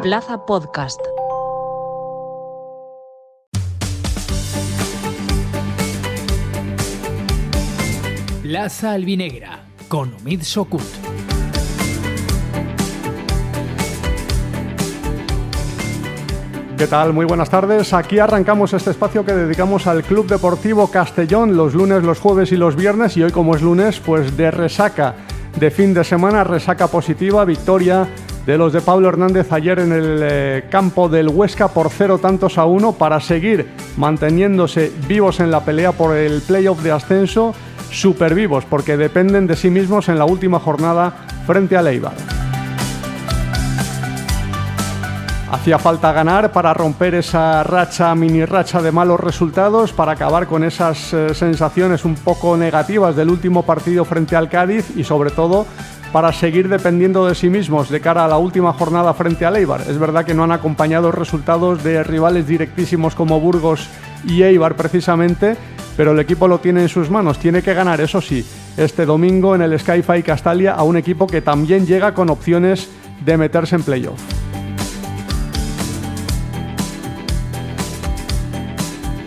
Plaza Podcast. Plaza Albinegra, con Omid Sokut. ¿Qué tal? Muy buenas tardes. Aquí arrancamos este espacio que dedicamos al Club Deportivo Castellón los lunes, los jueves y los viernes. Y hoy, como es lunes, pues de resaca de fin de semana, resaca positiva, victoria de los de Pablo Hernández ayer en el campo del Huesca por 0-1 para seguir manteniéndose vivos en la pelea por el playoff de ascenso, súper vivos porque dependen de sí mismos en la última jornada frente al Eibar. Hacía falta ganar para romper esa mini racha de malos resultados, para acabar con esas sensaciones un poco negativas del último partido frente al Cádiz y sobre todo para seguir dependiendo de sí mismos de cara a la última jornada frente al Eibar. Es verdad que no han acompañado resultados de rivales directísimos como Burgos y Eibar precisamente, pero el equipo lo tiene en sus manos. Tiene que ganar, eso sí, este domingo en el Sky-Fi Castalia a un equipo que también llega con opciones de meterse en playoff.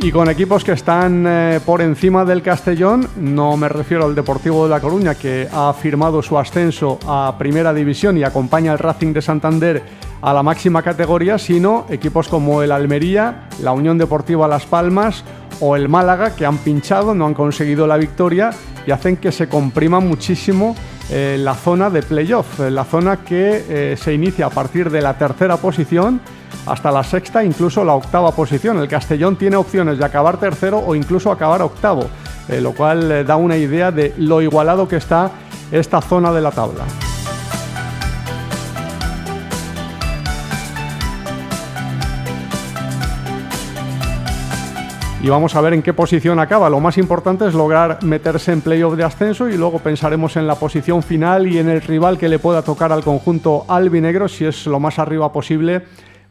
Y con equipos que están por encima del Castellón, no me refiero al Deportivo de La Coruña, que ha firmado su ascenso a Primera División y acompaña al Racing de Santander a la máxima categoría, sino equipos como el Almería, la Unión Deportiva Las Palmas o el Málaga, que han pinchado, no han conseguido la victoria y hacen que se comprima muchísimo la zona de playoff, la zona que se inicia a partir de la tercera posición hasta la sexta, incluso la octava posición. El Castellón tiene opciones de acabar tercero o incluso acabar octavo, lo cual da una idea de lo igualado que está esta zona de la tabla. Y vamos a ver en qué posición acaba. Lo más importante es lograr meterse en playoff de ascenso y luego pensaremos en la posición final y en el rival que le pueda tocar al conjunto albinegro. Si es lo más arriba posible,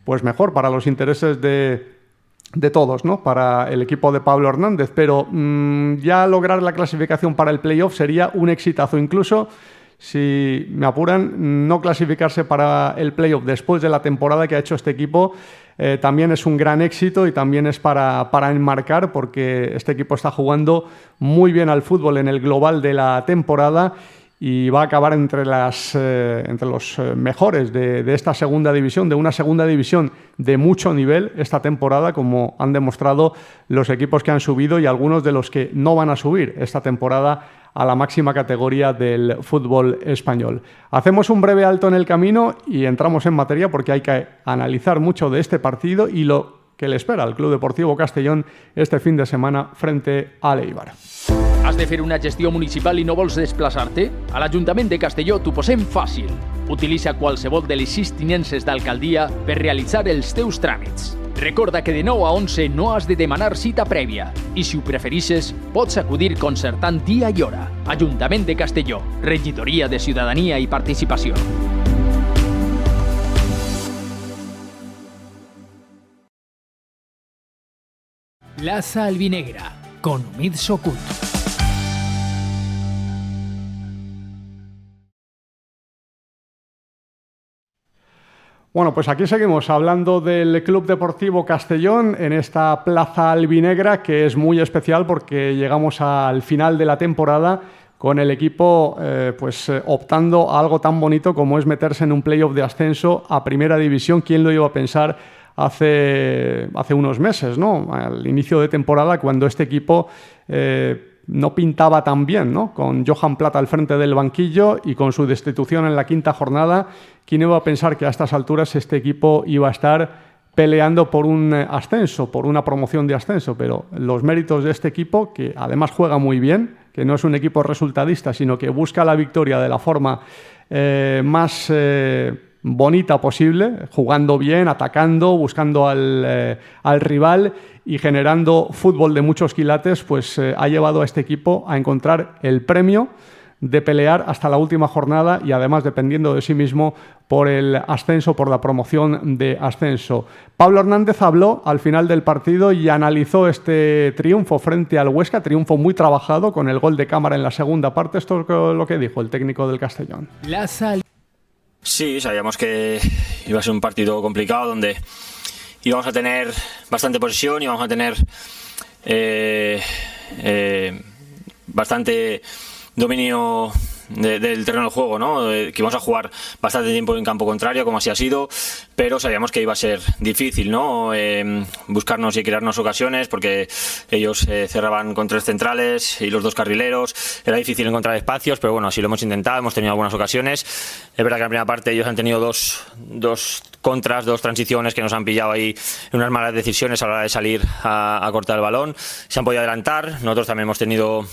pues mejor para los intereses de todos, ¿no? Para el equipo de Pablo Hernández. Pero ya lograr la clasificación para el playoff sería un exitazo. Incluso, si me apuran, no clasificarse para el playoff después de la temporada que ha hecho este equipo también es un gran éxito y también es para enmarcar, porque este equipo está jugando muy bien al fútbol en el global de la temporada y va a acabar entre los mejores de esta segunda división, de una segunda división de mucho nivel esta temporada, como han demostrado los equipos que han subido y algunos de los que no van a subir esta temporada a la máxima categoría del fútbol español. Hacemos un breve alto en el camino y entramos en materia porque hay que analizar mucho de este partido y lo que le espera al Club Deportivo Castellón este fin de semana frente al Eibar. Has de fer una gestió municipal i no vols desplaçar-te? A l'Ajuntament de Castelló t'ho posem fàcil. Utilitza qualsevol de les 6 tinences d'alcaldia per realitzar els teus tràmits. Recorda que de 9 a 11 no has de demanar cita prèvia i si ho preferixes pots acudir concertant dia i hora. Ajuntament de Castelló, Regidoria de Ciutadania i Participació. Plaza Albinegra, con Omid Sokut. Bueno, pues aquí seguimos hablando del Club Deportivo Castellón en esta Plaza Albinegra, que es muy especial porque llegamos al final de la temporada con el equipo optando a algo tan bonito como es meterse en un playoff de ascenso a Primera División. ¿Quién lo iba a pensar hace unos meses, ¿no? Al inicio de temporada, cuando este equipo no pintaba tan bien, ¿no? Con Johan Plata al frente del banquillo y con su destitución en la quinta jornada, ¿quién iba a pensar que a estas alturas este equipo iba a estar peleando por un ascenso, por una promoción de ascenso? Pero los méritos de este equipo, que además juega muy bien, que no es un equipo resultadista, sino que busca la victoria de la forma más bonita posible, jugando bien, atacando, buscando al rival y generando fútbol de muchos quilates, pues ha llevado a este equipo a encontrar el premio de pelear hasta la última jornada y además dependiendo de sí mismo por el ascenso, por la promoción de ascenso. Pablo Hernández habló al final del partido y analizó este triunfo frente al Huesca, triunfo muy trabajado con el gol de Cámara en la segunda parte. Esto es lo que dijo el técnico del Castellón. La sal. Sí, sabíamos que iba a ser un partido complicado donde íbamos a tener bastante posesión, íbamos a tener bastante dominio del terreno de juego, ¿no? Que íbamos a jugar bastante tiempo en campo contrario, como así ha sido, pero sabíamos que iba a ser difícil, ¿no? Buscarnos y crearnos ocasiones, porque ellos cerraban con 3 centrales y los 2 carrileros. Era difícil encontrar espacios, pero bueno, así lo hemos intentado, hemos tenido algunas ocasiones. Es verdad que en la primera parte ellos han tenido dos contras, 2 transiciones que nos han pillado ahí en unas malas decisiones a la hora de salir a cortar el balón. Se han podido adelantar, nosotros también hemos tenido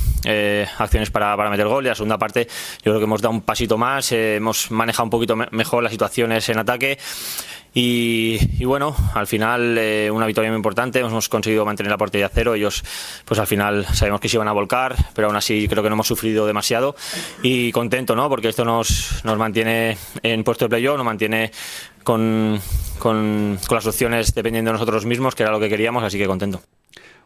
acciones para meter gol, y en la segunda parte yo creo que hemos dado un pasito más, hemos manejado un poquito mejor las situaciones en ataque. Y bueno, al final una victoria muy importante, hemos conseguido mantener la portería a 0, ellos pues al final sabemos que se iban a volcar, pero aún así creo que no hemos sufrido demasiado, y contento, ¿no? Porque esto nos mantiene en puesto de playoff, nos mantiene con las opciones dependiendo de nosotros mismos, que era lo que queríamos, así que contento.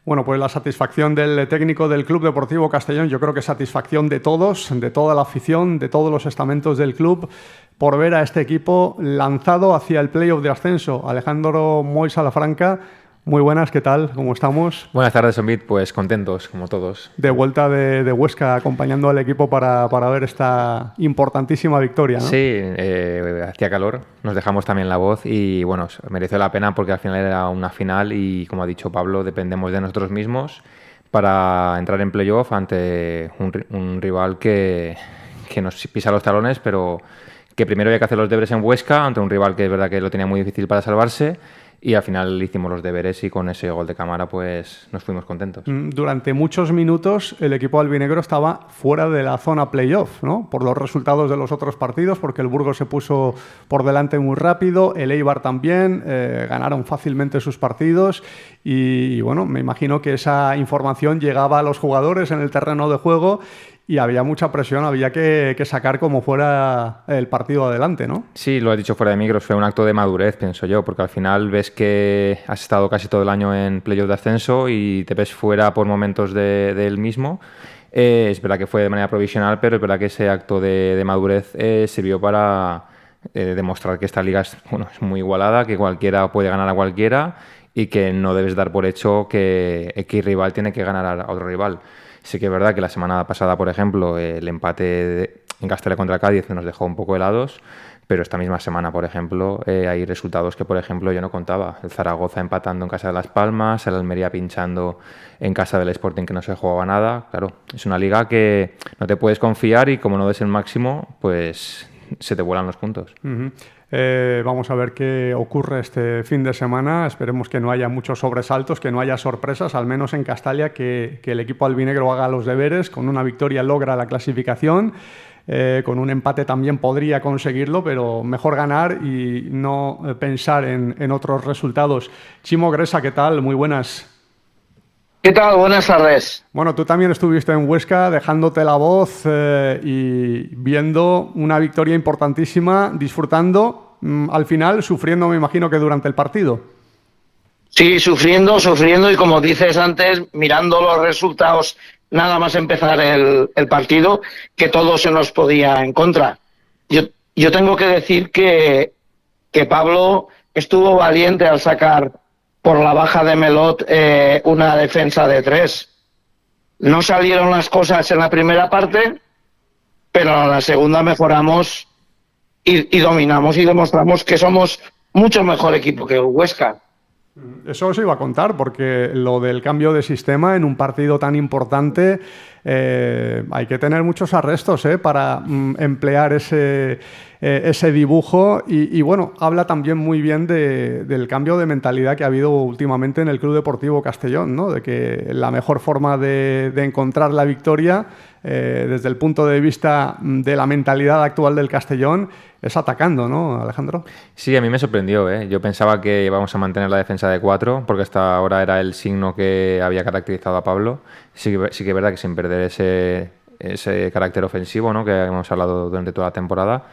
Bueno, pues la satisfacción del técnico del Club Deportivo Castellón, yo creo que satisfacción de todos, de toda la afición, de todos los estamentos del club, por ver a este equipo lanzado hacia el playoff de ascenso. Alejandro Moy Salafranca, muy buenas, ¿qué tal? ¿Cómo estamos? Buenas tardes, Omid. Pues contentos, como todos. De vuelta de Huesca, acompañando al equipo para ver esta importantísima victoria, ¿no? Sí, hacía calor, nos dejamos también la voz y bueno, mereció la pena porque al final era una final y, como ha dicho Pablo, dependemos de nosotros mismos para entrar en playoff ante un rival que nos pisa los talones, pero que primero había que hacer los deberes en Huesca ante un rival que es verdad que lo tenía muy difícil para salvarse. Y al final hicimos los deberes y con ese gol de cámara pues nos fuimos contentos. Durante muchos minutos el equipo albinegro estaba fuera de la zona playoff, ¿no? Por los resultados de los otros partidos, porque el Burgos se puso por delante muy rápido, el Eibar también, ganaron fácilmente sus partidos y bueno, me imagino que esa información llegaba a los jugadores en el terreno de juego y había mucha presión, había que sacar como fuera el partido adelante, ¿no? Sí, lo has dicho fuera de micros, fue un acto de madurez, pienso yo, porque al final ves que has estado casi todo el año en playoff de ascenso y te ves fuera por momentos del mismo. Es verdad que fue de manera provisional, pero es verdad que ese acto de madurez sirvió para demostrar que esta liga es muy igualada, que cualquiera puede ganar a cualquiera y que no debes dar por hecho que X rival tiene que ganar a otro rival. Sí que es verdad que la semana pasada, por ejemplo, el empate en Castella contra Cádiz nos dejó un poco helados, pero esta misma semana, por ejemplo, hay resultados que, por ejemplo, yo no contaba. El Zaragoza empatando en casa de Las Palmas, el Almería pinchando en casa del Sporting, que no se jugaba nada. Claro, es una liga que no te puedes confiar y como no des el máximo, pues se te vuelan los puntos. Uh-huh. Vamos a ver qué ocurre este fin de semana. Esperemos que no haya muchos sobresaltos, que no haya sorpresas, al menos en Castalia, que el equipo albinegro haga los deberes. Con una victoria logra la clasificación. Con un empate también podría conseguirlo, pero mejor ganar y no pensar en otros resultados. Chimo Gresa, ¿qué tal? Muy buenas. ¿Qué tal? Buenas tardes. Bueno, tú también estuviste en Huesca dejándote la voz y viendo una victoria importantísima, disfrutando, al final sufriendo, me imagino que durante el partido. Sí, sufriendo y como dices antes, mirando los resultados nada más empezar el partido, que todo se nos podía en contra. Yo tengo que decir que Pablo estuvo valiente al sacar por la baja de Melot una defensa de 3. No salieron las cosas en la primera parte, pero en la segunda mejoramos y dominamos y demostramos que somos mucho mejor equipo que Huesca. Eso os iba a contar, porque lo del cambio de sistema en un partido tan importante hay que tener muchos arrestos para emplear ese dibujo y bueno, habla también muy bien del cambio de mentalidad que ha habido últimamente en el Club Deportivo Castellón, ¿no? De que la mejor forma de encontrar la victoria desde el punto de vista de la mentalidad actual del Castellón es atacando, ¿no, Alejandro? Sí, a mí me sorprendió, ¿eh? Yo pensaba que íbamos a mantener la defensa de 4, porque hasta ahora era el signo que había caracterizado a Pablo. Sí que es verdad que sin perder ese carácter ofensivo, ¿no? Que hemos hablado durante toda la temporada.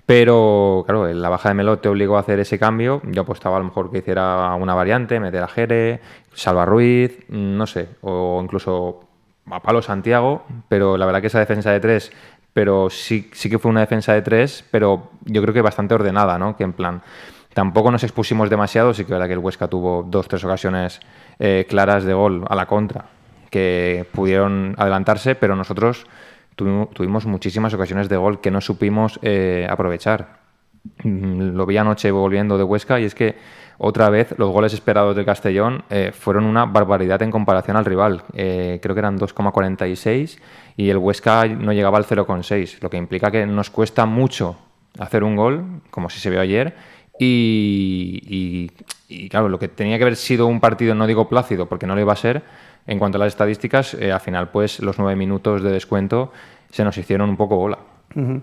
Pero, claro, la baja de Melot te obligó a hacer ese cambio. Yo apostaba a lo mejor que hiciera una variante, meter a Jere, Salva Ruiz, no sé, o incluso a Pablo Santiago, pero la verdad que esa defensa de 3, pero sí que fue una defensa de 3, pero yo creo que bastante ordenada, ¿no? Que en plan, tampoco nos expusimos demasiado. Sí que es verdad que el Huesca tuvo 2-3 ocasiones claras de gol a la contra que pudieron adelantarse, pero nosotros tuvimos muchísimas ocasiones de gol que no supimos aprovechar. Lo vi anoche volviendo de Huesca y es que otra vez los goles esperados del Castellón fueron una barbaridad en comparación al rival. Creo que eran 2,46 y el Huesca no llegaba al 0,6, lo que implica que nos cuesta mucho hacer un gol, como si se vio ayer, y claro, lo que tenía que haber sido un partido, no digo plácido, porque no lo iba a ser, en cuanto a las estadísticas, al final pues los 9 minutos de descuento se nos hicieron un poco bola. Uh-huh.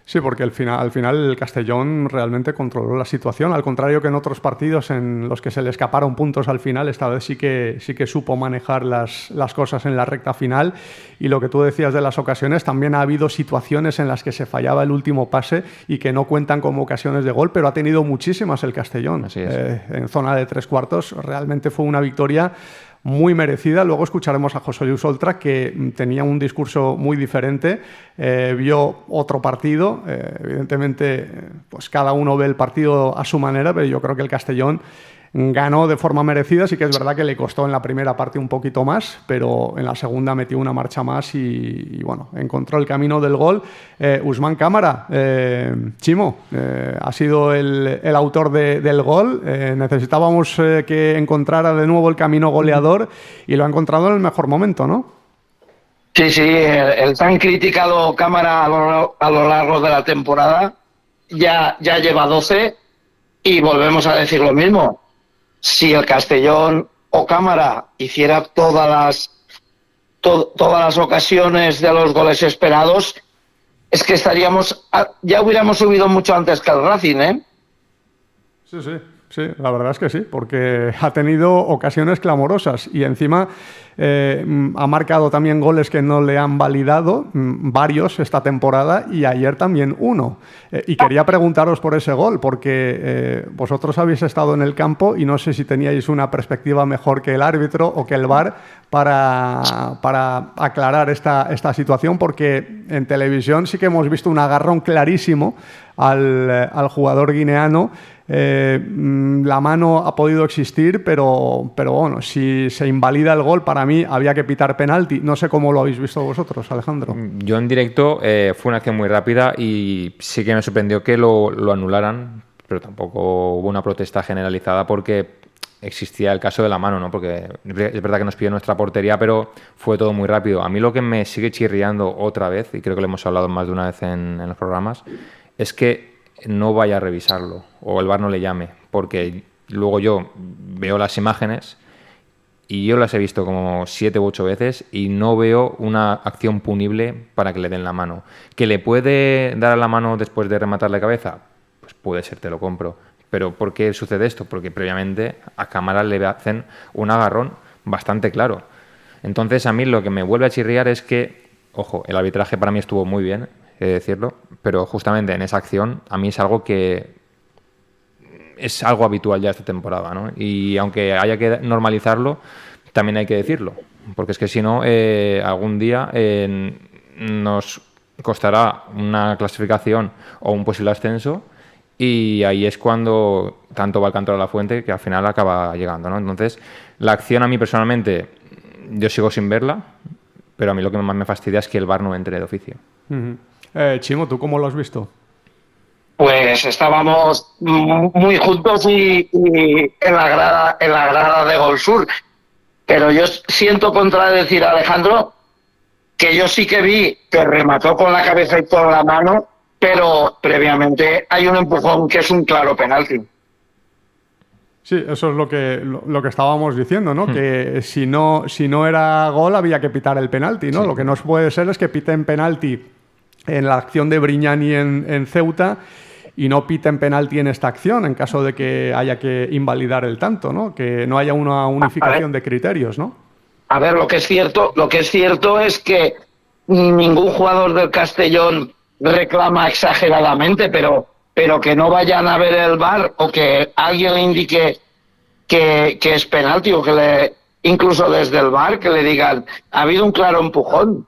Sí, porque al final el Castellón realmente controló la situación, al contrario que en otros partidos en los que se le escaparon puntos al final, esta vez sí que supo manejar las cosas en la recta final. Y lo que tú decías de las ocasiones, también ha habido situaciones en las que se fallaba el último pase y que no cuentan como ocasiones de gol, pero ha tenido muchísimas el Castellón. Así es. En zona de 3/4 realmente fue una victoria muy merecida. Luego escucharemos a José Luis Oltra, que tenía un discurso muy diferente, vio otro partido, evidentemente pues cada uno ve el partido a su manera, pero yo creo que el Castellón ganó de forma merecida. Sí que es verdad que le costó en la primera parte un poquito más, pero en la segunda metió una marcha más y bueno, encontró el camino del gol. Usman Cámara, Chimo, ha sido el autor del gol. Necesitábamos que encontrara de nuevo el camino goleador y lo ha encontrado en el mejor momento, ¿no? Sí, el tan criticado Cámara a lo largo de la temporada ya lleva 12 y volvemos a decir lo mismo. Si el Castellón o Cámara hiciera todas las ocasiones de los goles esperados, es que ya hubiéramos subido mucho antes que el Racing, ¿eh? Sí, la verdad es que sí, porque ha tenido ocasiones clamorosas y encima ha marcado también goles que no le han validado, varios esta temporada, y ayer también uno. Y quería preguntaros por ese gol, porque vosotros habéis estado en el campo y no sé si teníais una perspectiva mejor que el árbitro o que el VAR para aclarar esta situación, porque en televisión sí que hemos visto un agarrón clarísimo al jugador guineano. La mano ha podido existir, pero bueno, si se invalida el gol, para mí había que pitar penalti. No sé cómo lo habéis visto vosotros, Alejandro. Yo en directo fue una acción muy rápida y sí que me sorprendió que lo anularan, pero tampoco hubo una protesta generalizada porque existía el caso de la mano, ¿no? Porque es verdad que nos pidió nuestra portería, pero fue todo muy rápido. A mí lo que me sigue chirriando otra vez, y creo que lo hemos hablado más de una vez en los programas, es que no vaya a revisarlo o el VAR no le llame, porque luego yo veo las imágenes y yo las he visto como 7 u 8 veces y no veo una acción punible para que le den la mano. ¿Que le puede dar a la mano después de rematar la cabeza? Pues puede ser, te lo compro. ¿Pero por qué sucede esto? Porque previamente a Cámara le hacen un agarrón bastante claro. Entonces a mí lo que me vuelve a chirriar es que, ojo, el arbitraje para mí estuvo muy bien, he de decirlo, pero justamente en esa acción a mí es algo que es algo habitual ya esta temporada, ¿no? Y aunque haya que normalizarlo, también hay que decirlo, porque es que si no, algún día nos costará una clasificación o un posible ascenso, y ahí es cuando tanto va el canto a la fuente que al final acaba llegando, ¿no? Entonces, la acción a mí personalmente, yo sigo sin verla, pero a mí lo que más me fastidia es que el VAR no entre de oficio. Uh-huh. Chimo, ¿tú cómo lo has visto? Pues estábamos muy juntos y en la grada de Gol Sur. Pero yo siento contradecir a Alejandro, que yo sí que vi que remató con la cabeza y con la mano, pero previamente hay un empujón que es un claro penalti. Sí, eso es lo que estábamos diciendo, ¿no? Que si no era gol había que pitar el penalti, ¿no? Sí. Lo que no puede ser es que piten penalti en la acción de Brignani en Ceuta y no piten penalti en esta acción, en caso de que haya que invalidar el tanto, ¿no? Que no haya una unificación de criterios, ¿no? A ver, lo que es cierto es que ningún jugador del Castellón reclama exageradamente, pero que no vayan a ver el VAR o que alguien le indique que es penalti, o que incluso desde el VAR que le digan ha habido un claro empujón.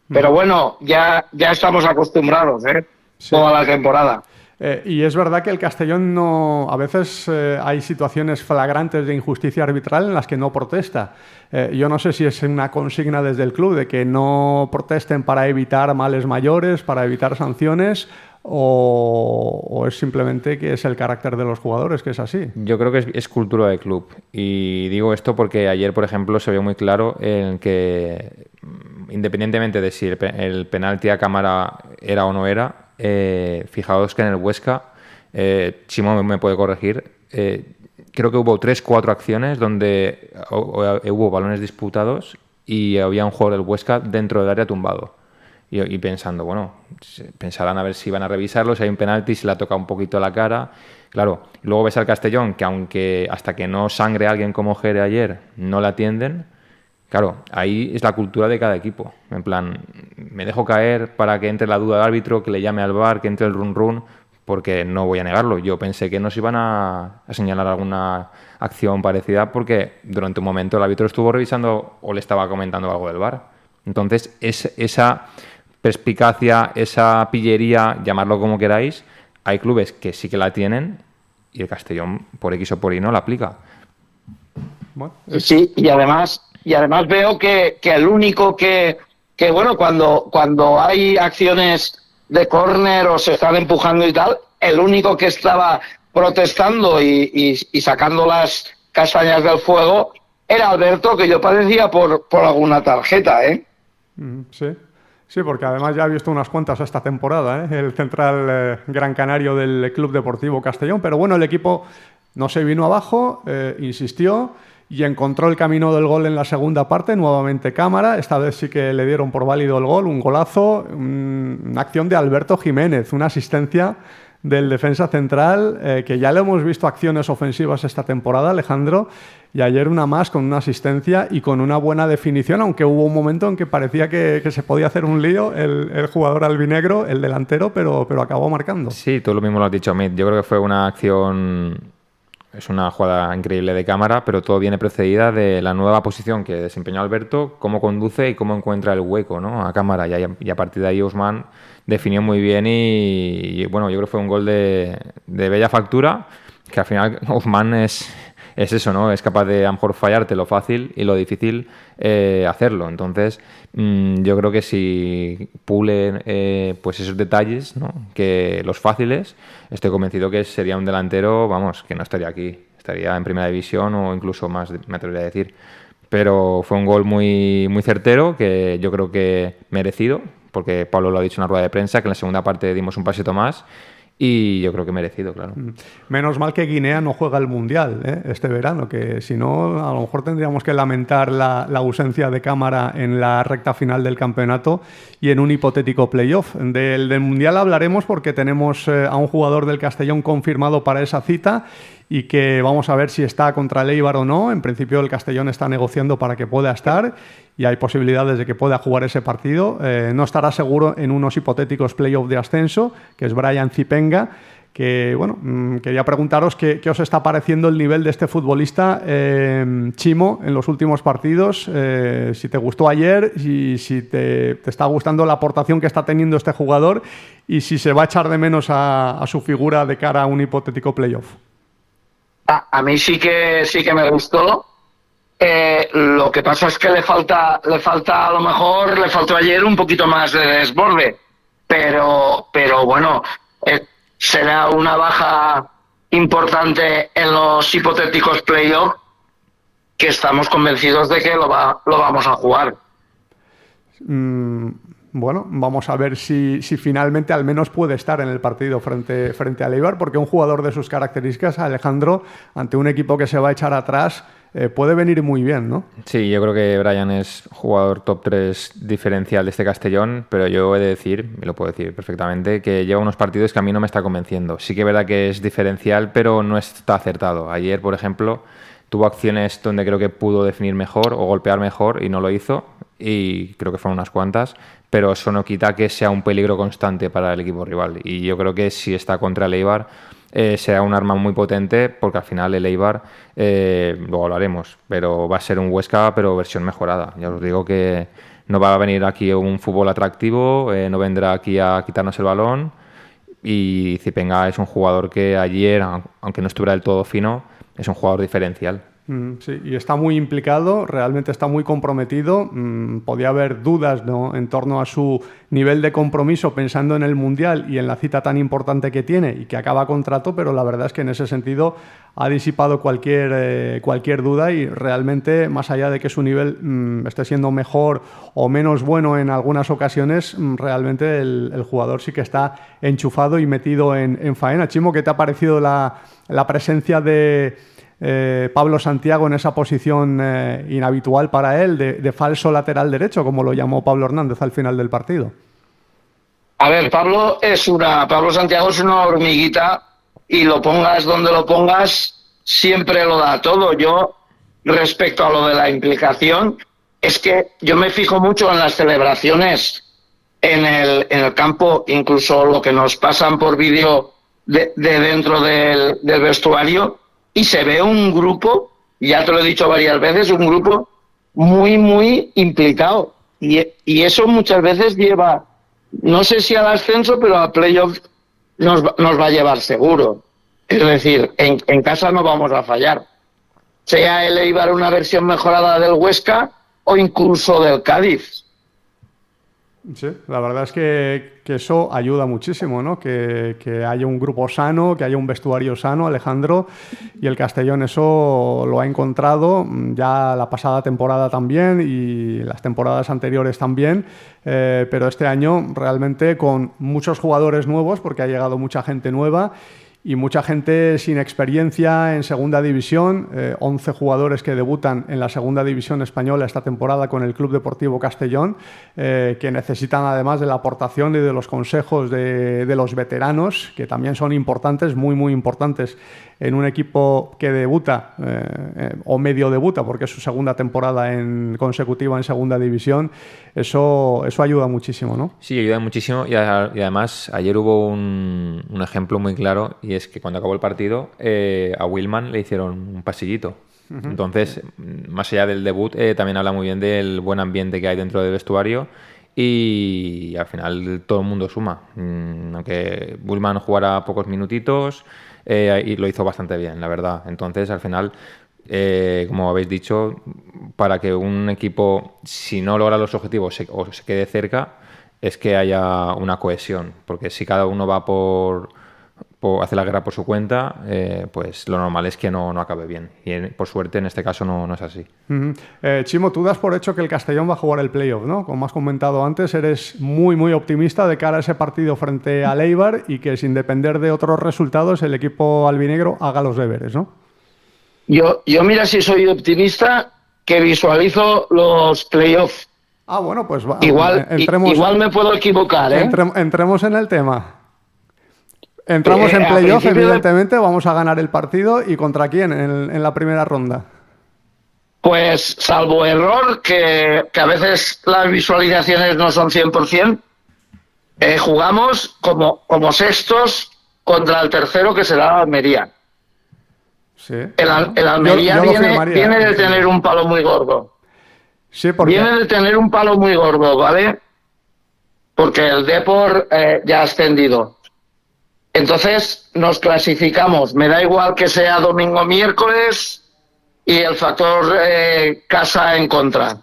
Pero bueno, ya estamos acostumbrados, Sí. Toda la temporada. Y es verdad que el Castellón no... A veces hay situaciones flagrantes de injusticia arbitral en las que no protesta. Yo no sé si es una consigna desde el club de que no protesten para evitar males mayores, para evitar sanciones, o es simplemente que es el carácter de los jugadores, que es así. Yo creo que es cultura de club. Y digo esto porque ayer, por ejemplo, se vio muy claro en que, independientemente de si el penalti a cámara era o no era, fijaos que en el Huesca, Chimo me puede corregir, creo que hubo 3-4 acciones donde hubo balones disputados y había un jugador del Huesca dentro del área tumbado. Y pensando, bueno, pensarán a ver si van a revisarlo, si hay un penalti, si le ha tocado un poquito la cara. Claro, luego ves al Castellón que aunque hasta que no sangre alguien como Jere ayer, no la atienden. Claro, ahí es la cultura de cada equipo. En plan, me dejo caer para que entre la duda del árbitro, que le llame al VAR, que entre el run-run, porque no voy a negarlo. Yo pensé que nos iban a señalar alguna acción parecida porque durante un momento el árbitro estuvo revisando o le estaba comentando algo del VAR. Entonces, esa perspicacia, esa pillería, llamarlo como queráis, hay clubes que sí que la tienen y el Castellón, por X o por Y, no la aplica. Bueno, sí, y además veo que el único que bueno, cuando hay acciones de córner o se están empujando y tal, el único que estaba protestando y sacando las castañas del fuego era Alberto, que yo padecía por alguna tarjeta, ¿eh? Sí, porque además ya he visto unas cuantas esta temporada, el central gran canario del Club Deportivo Castellón, pero bueno, el equipo no se vino abajo, insistió y encontró el camino del gol en la segunda parte, nuevamente cámara, esta vez sí que le dieron por válido el gol, un golazo, una acción de Alberto Jiménez, una asistencia del defensa central, que ya le hemos visto acciones ofensivas esta temporada, Alejandro, y ayer una más con una asistencia y con una buena definición, aunque hubo un momento en que parecía que se podía hacer un lío el jugador albinegro, el delantero, pero acabó marcando. Sí, tú lo mismo lo has dicho, Amit. Yo creo que fue una acción, es una jugada increíble de cámara, pero todo viene precedida de la nueva posición que desempeñó Alberto, cómo conduce y cómo encuentra el hueco, ¿no?, a cámara, y a partir de ahí Ousmane definió muy bien y bueno, yo creo que fue un gol de bella factura, que al final Ousmane es eso, ¿no? Es capaz de a lo mejor fallarte lo fácil y lo difícil hacerlo. Entonces, yo creo que si pule pues esos detalles, ¿no?, que los fáciles, estoy convencido que sería un delantero, vamos, que no estaría aquí, estaría en primera división o incluso más, me atrevería a decir. Pero fue un gol muy, muy certero, que yo creo que merecido, porque Pablo lo ha dicho en la rueda de prensa, que en la segunda parte dimos un pasito más. Y yo creo que merecido, claro. Menos mal que Guinea no juega el Mundial este verano, que si no, a lo mejor tendríamos que lamentar la ausencia de cámara en la recta final del campeonato y en un hipotético playoff. Del Mundial hablaremos porque tenemos a un jugador del Castellón confirmado para esa cita y que vamos a ver si está contra el Eibar o no. En principio el Castellón está negociando para que pueda estar y hay posibilidades de que pueda jugar ese partido. No estará seguro en unos hipotéticos playoffs de ascenso, que es Brian Zipenga, que bueno, quería preguntaros qué os está pareciendo el nivel de este futbolista, Chimo, en los últimos partidos, si te gustó ayer y si te está gustando la aportación que está teniendo este jugador y si se va a echar de menos a su figura de cara a un hipotético playoff. A mí sí que me gustó. Lo que pasa es que le falta a lo mejor, le faltó ayer un poquito más de desborde, pero bueno, será una baja importante en los hipotéticos playoffs que estamos convencidos de que lo vamos a jugar. Bueno, vamos a ver si finalmente al menos puede estar en el partido frente al Eibar, porque un jugador de sus características, Alejandro, ante un equipo que se va a echar atrás, puede venir muy bien, ¿no? Sí, yo creo que Brian es jugador top 3 diferencial de este Castellón, pero yo he de decir, y lo puedo decir perfectamente, que lleva unos partidos que a mí no me está convenciendo. Sí que es verdad que es diferencial, pero no está acertado. Ayer, por ejemplo, tuvo acciones donde creo que pudo definir mejor o golpear mejor y no lo hizo, y creo que fueron unas cuantas, pero eso no quita que sea un peligro constante para el equipo rival. Y yo creo que si está contra el Eibar, será un arma muy potente, porque al final el Eibar, luego hablaremos, pero va a ser un Huesca, pero versión mejorada. Ya os digo que no va a venir aquí un fútbol atractivo, no vendrá aquí a quitarnos el balón, y Zipenga es un jugador que ayer, aunque no estuviera del todo fino, es un jugador diferencial. Sí, y está muy implicado, realmente está muy comprometido. Podía haber dudas, ¿no?, en torno a su nivel de compromiso pensando en el Mundial y en la cita tan importante que tiene y que acaba contrato, pero la verdad es que en ese sentido ha disipado cualquier duda y realmente, más allá de que su nivel esté siendo mejor o menos bueno en algunas ocasiones, realmente el jugador sí que está enchufado y metido en faena. Chimo, ¿qué te ha parecido la presencia de Pablo Santiago en esa posición inhabitual para él, de falso lateral derecho, como lo llamó Pablo Hernández al final del partido? A ver, Pablo Santiago es una hormiguita y lo pongas donde lo pongas, siempre lo da todo. Yo, respecto a lo de la implicación, es que yo me fijo mucho en las celebraciones en el campo, incluso lo que nos pasan por vídeo de dentro del vestuario, y se ve un grupo, ya te lo he dicho varias veces, un grupo muy, muy implicado. Y eso muchas veces lleva, no sé si al ascenso, pero a playoff nos va a llevar seguro. Es decir, en casa no vamos a fallar. Sea el Eibar una versión mejorada del Huesca o incluso del Cádiz. Sí, la verdad es que eso ayuda muchísimo, ¿no? Que haya un grupo sano, que haya un vestuario sano, Alejandro, y el Castellón eso lo ha encontrado ya la pasada temporada también y las temporadas anteriores también, pero este año realmente con muchos jugadores nuevos, porque ha llegado mucha gente nueva y mucha gente sin experiencia en segunda división, 11 jugadores que debutan en la segunda división española esta temporada con el Club Deportivo Castellón, que necesitan además de la aportación y de los consejos de los veteranos, que también son importantes, muy muy importantes en un equipo que debuta o medio debuta, porque es su segunda temporada consecutiva en segunda división. Eso ayuda muchísimo, ¿no? Sí, ayuda muchísimo y además ayer hubo un ejemplo muy claro, y es que cuando acabó el partido a Willman le hicieron un pasillito. Entonces, más allá del debut, también habla muy bien del buen ambiente que hay dentro del vestuario y al final todo el mundo suma. Aunque Willman jugara pocos minutitos, y lo hizo bastante bien, la verdad. Entonces, al final, como habéis dicho, para que un equipo, si no logra los objetivos o se quede cerca, es que haya una cohesión. Porque si cada uno va por hacer la guerra por su cuenta, pues lo normal es que no acabe bien. Y por suerte en este caso no es así. Chimo, tú das por hecho que el Castellón va a jugar el playoff, ¿no? Como has comentado antes, eres muy muy optimista de cara a ese partido frente al Eibar y que sin depender de otros resultados el equipo albinegro haga los deberes, ¿no? Yo mira, si soy optimista, que visualizo los playoffs. Ah, bueno, pues va. Igual me puedo equivocar, ¿eh? Entremos en el tema. Entramos en playoff, evidentemente, vamos a ganar el partido. ¿Y contra quién en la primera ronda? Pues, salvo error, que a veces las visualizaciones no son 100%, jugamos como sextos contra el tercero, que será Almería. Sí. El Almería viene de tener un palo muy gordo. Sí, porque... Viene de tener un palo muy gordo, ¿vale? Porque el Depor ya ha ascendido. Entonces nos clasificamos, me da igual que sea domingo o miércoles y el factor casa en contra.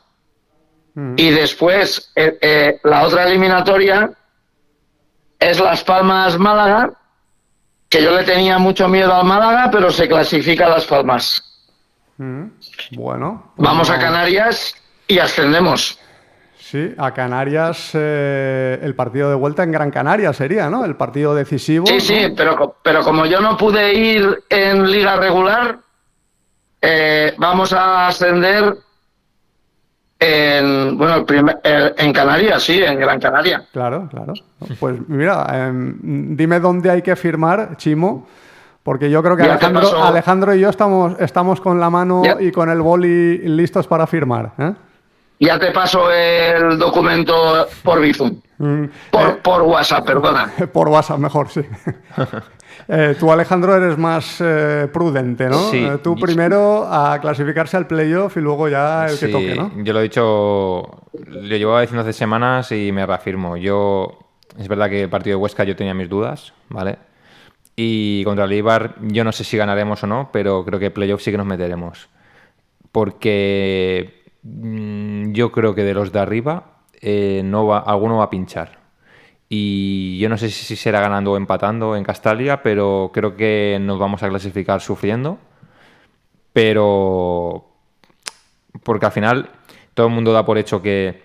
Y después la otra eliminatoria es Las Palmas-Málaga, que yo le tenía mucho miedo al Málaga, pero se clasifica a Las Palmas. Bueno. Vamos a Canarias y ascendemos. Sí, a Canarias, el partido de vuelta en Gran Canaria sería, ¿no? El partido decisivo. Sí, sí, pero como yo no pude ir en liga regular, vamos a ascender en Canarias, sí, en Gran Canaria. Claro. Pues mira, dime dónde hay que firmar, Chimo, porque yo creo que Alejandro y yo estamos con la mano y con el boli listos para firmar, ¿eh? Ya te paso el documento por Bizum. Por WhatsApp, perdona. Por WhatsApp, mejor, sí. Tú, Alejandro, eres más prudente, ¿no? Sí. Tú primero a clasificarse al playoff y luego ya el que toque, ¿no? Yo lo he dicho, lo llevo diciendo hace semanas y me reafirmo. Yo Es verdad que el partido de Huesca yo tenía mis dudas, ¿vale? Y contra el Eibar yo no sé si ganaremos o no, pero creo que playoff sí que nos meteremos. Porque yo creo que de los de arriba alguno va a pinchar. Y yo no sé si será ganando o empatando en Castalia, pero creo que nos vamos a clasificar sufriendo. Pero porque al final todo el mundo da por hecho que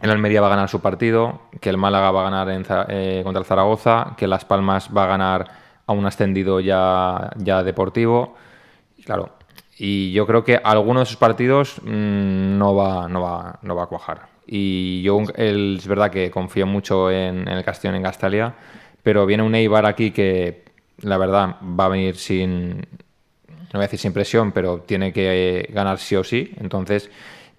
el Almería va a ganar su partido, que el Málaga va a ganar contra el Zaragoza, que Las Palmas va a ganar a un ascendido ya deportivo. Claro, y yo creo que alguno de esos partidos no va a cuajar. Y yo es verdad que confío mucho en el Castellón en Castalia, pero viene un Eibar aquí que la verdad va a venir no voy a decir sin presión, pero tiene que ganar sí o sí. Entonces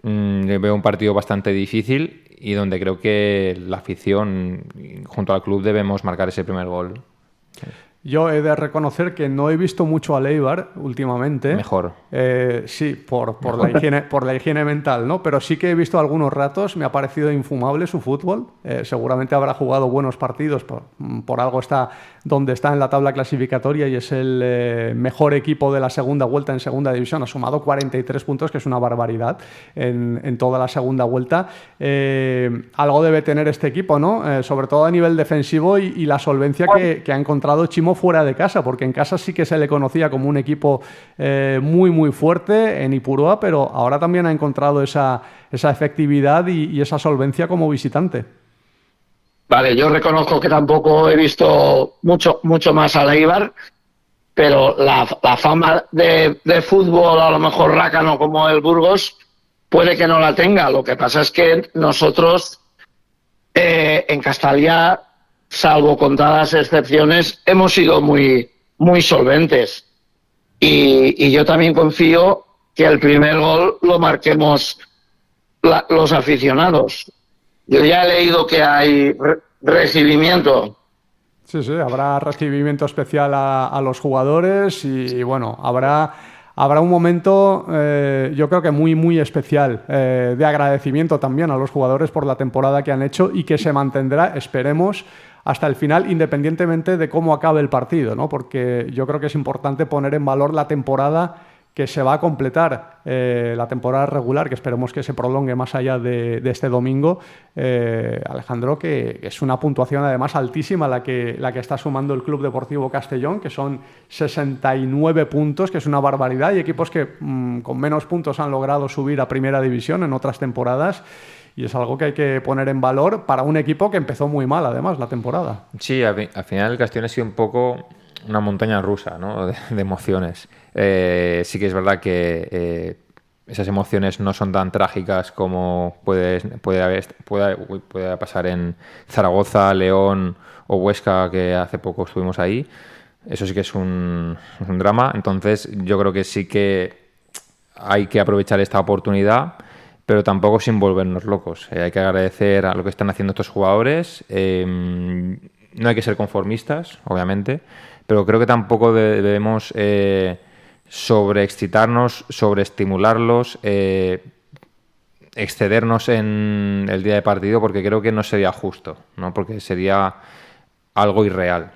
veo un partido bastante difícil y donde creo que la afición junto al club debemos marcar ese primer gol. Yo he de reconocer que no he visto mucho al Eibar últimamente. Mejor. Sí, por la higiene mental, ¿no? Pero sí que he visto algunos ratos, me ha parecido infumable su fútbol. Seguramente habrá jugado buenos partidos, por algo está donde está en la tabla clasificatoria y es el mejor equipo de la segunda vuelta en segunda división. Ha sumado 43 puntos, que es una barbaridad en toda la segunda vuelta. Algo debe tener este equipo, ¿no? Sobre todo a nivel defensivo y la solvencia que ha encontrado Chimo fuera de casa, porque en casa sí que se le conocía como un equipo muy, muy fuerte en Ipurúa, pero ahora también ha encontrado esa efectividad y esa solvencia como visitante. Vale, yo reconozco que tampoco he visto mucho más al Eibar, pero la fama de fútbol, a lo mejor rácano como el Burgos, puede que no la tenga. Lo que pasa es que nosotros en Castalia, salvo contadas excepciones, hemos sido muy, muy solventes. Y yo también confío que el primer gol lo marquemos los aficionados. Yo ya he leído que hay recibimiento. Sí, habrá recibimiento especial a los jugadores y bueno, habrá un momento, yo creo que muy, muy especial de agradecimiento también a los jugadores por la temporada que han hecho y que se mantendrá, esperemos, hasta el final, independientemente de cómo acabe el partido, ¿no? Porque yo creo que es importante poner en valor la temporada que se va a completar, la temporada regular, que esperemos que se prolongue más allá de este domingo. Alejandro, que es una puntuación además altísima la que está sumando el Club Deportivo Castellón, que son 69 puntos, que es una barbaridad, y equipos que con menos puntos han logrado subir a Primera División en otras temporadas. Y es algo que hay que poner en valor para un equipo que empezó muy mal, además, la temporada. Sí, al final el Castellón ha sido un poco una montaña rusa, ¿no? de emociones. Sí que es verdad que esas emociones no son tan trágicas como puede pasar en Zaragoza, León o Huesca, que hace poco estuvimos ahí. Eso sí que es un drama. Entonces yo creo que sí que hay que aprovechar esta oportunidad, pero tampoco sin volvernos locos. Hay que agradecer a lo que están haciendo estos jugadores. No hay que ser conformistas, obviamente, pero creo que tampoco debemos sobreexcitarnos, sobreestimularlos, excedernos en el día de partido, porque creo que no sería justo, ¿no? Porque sería algo irreal,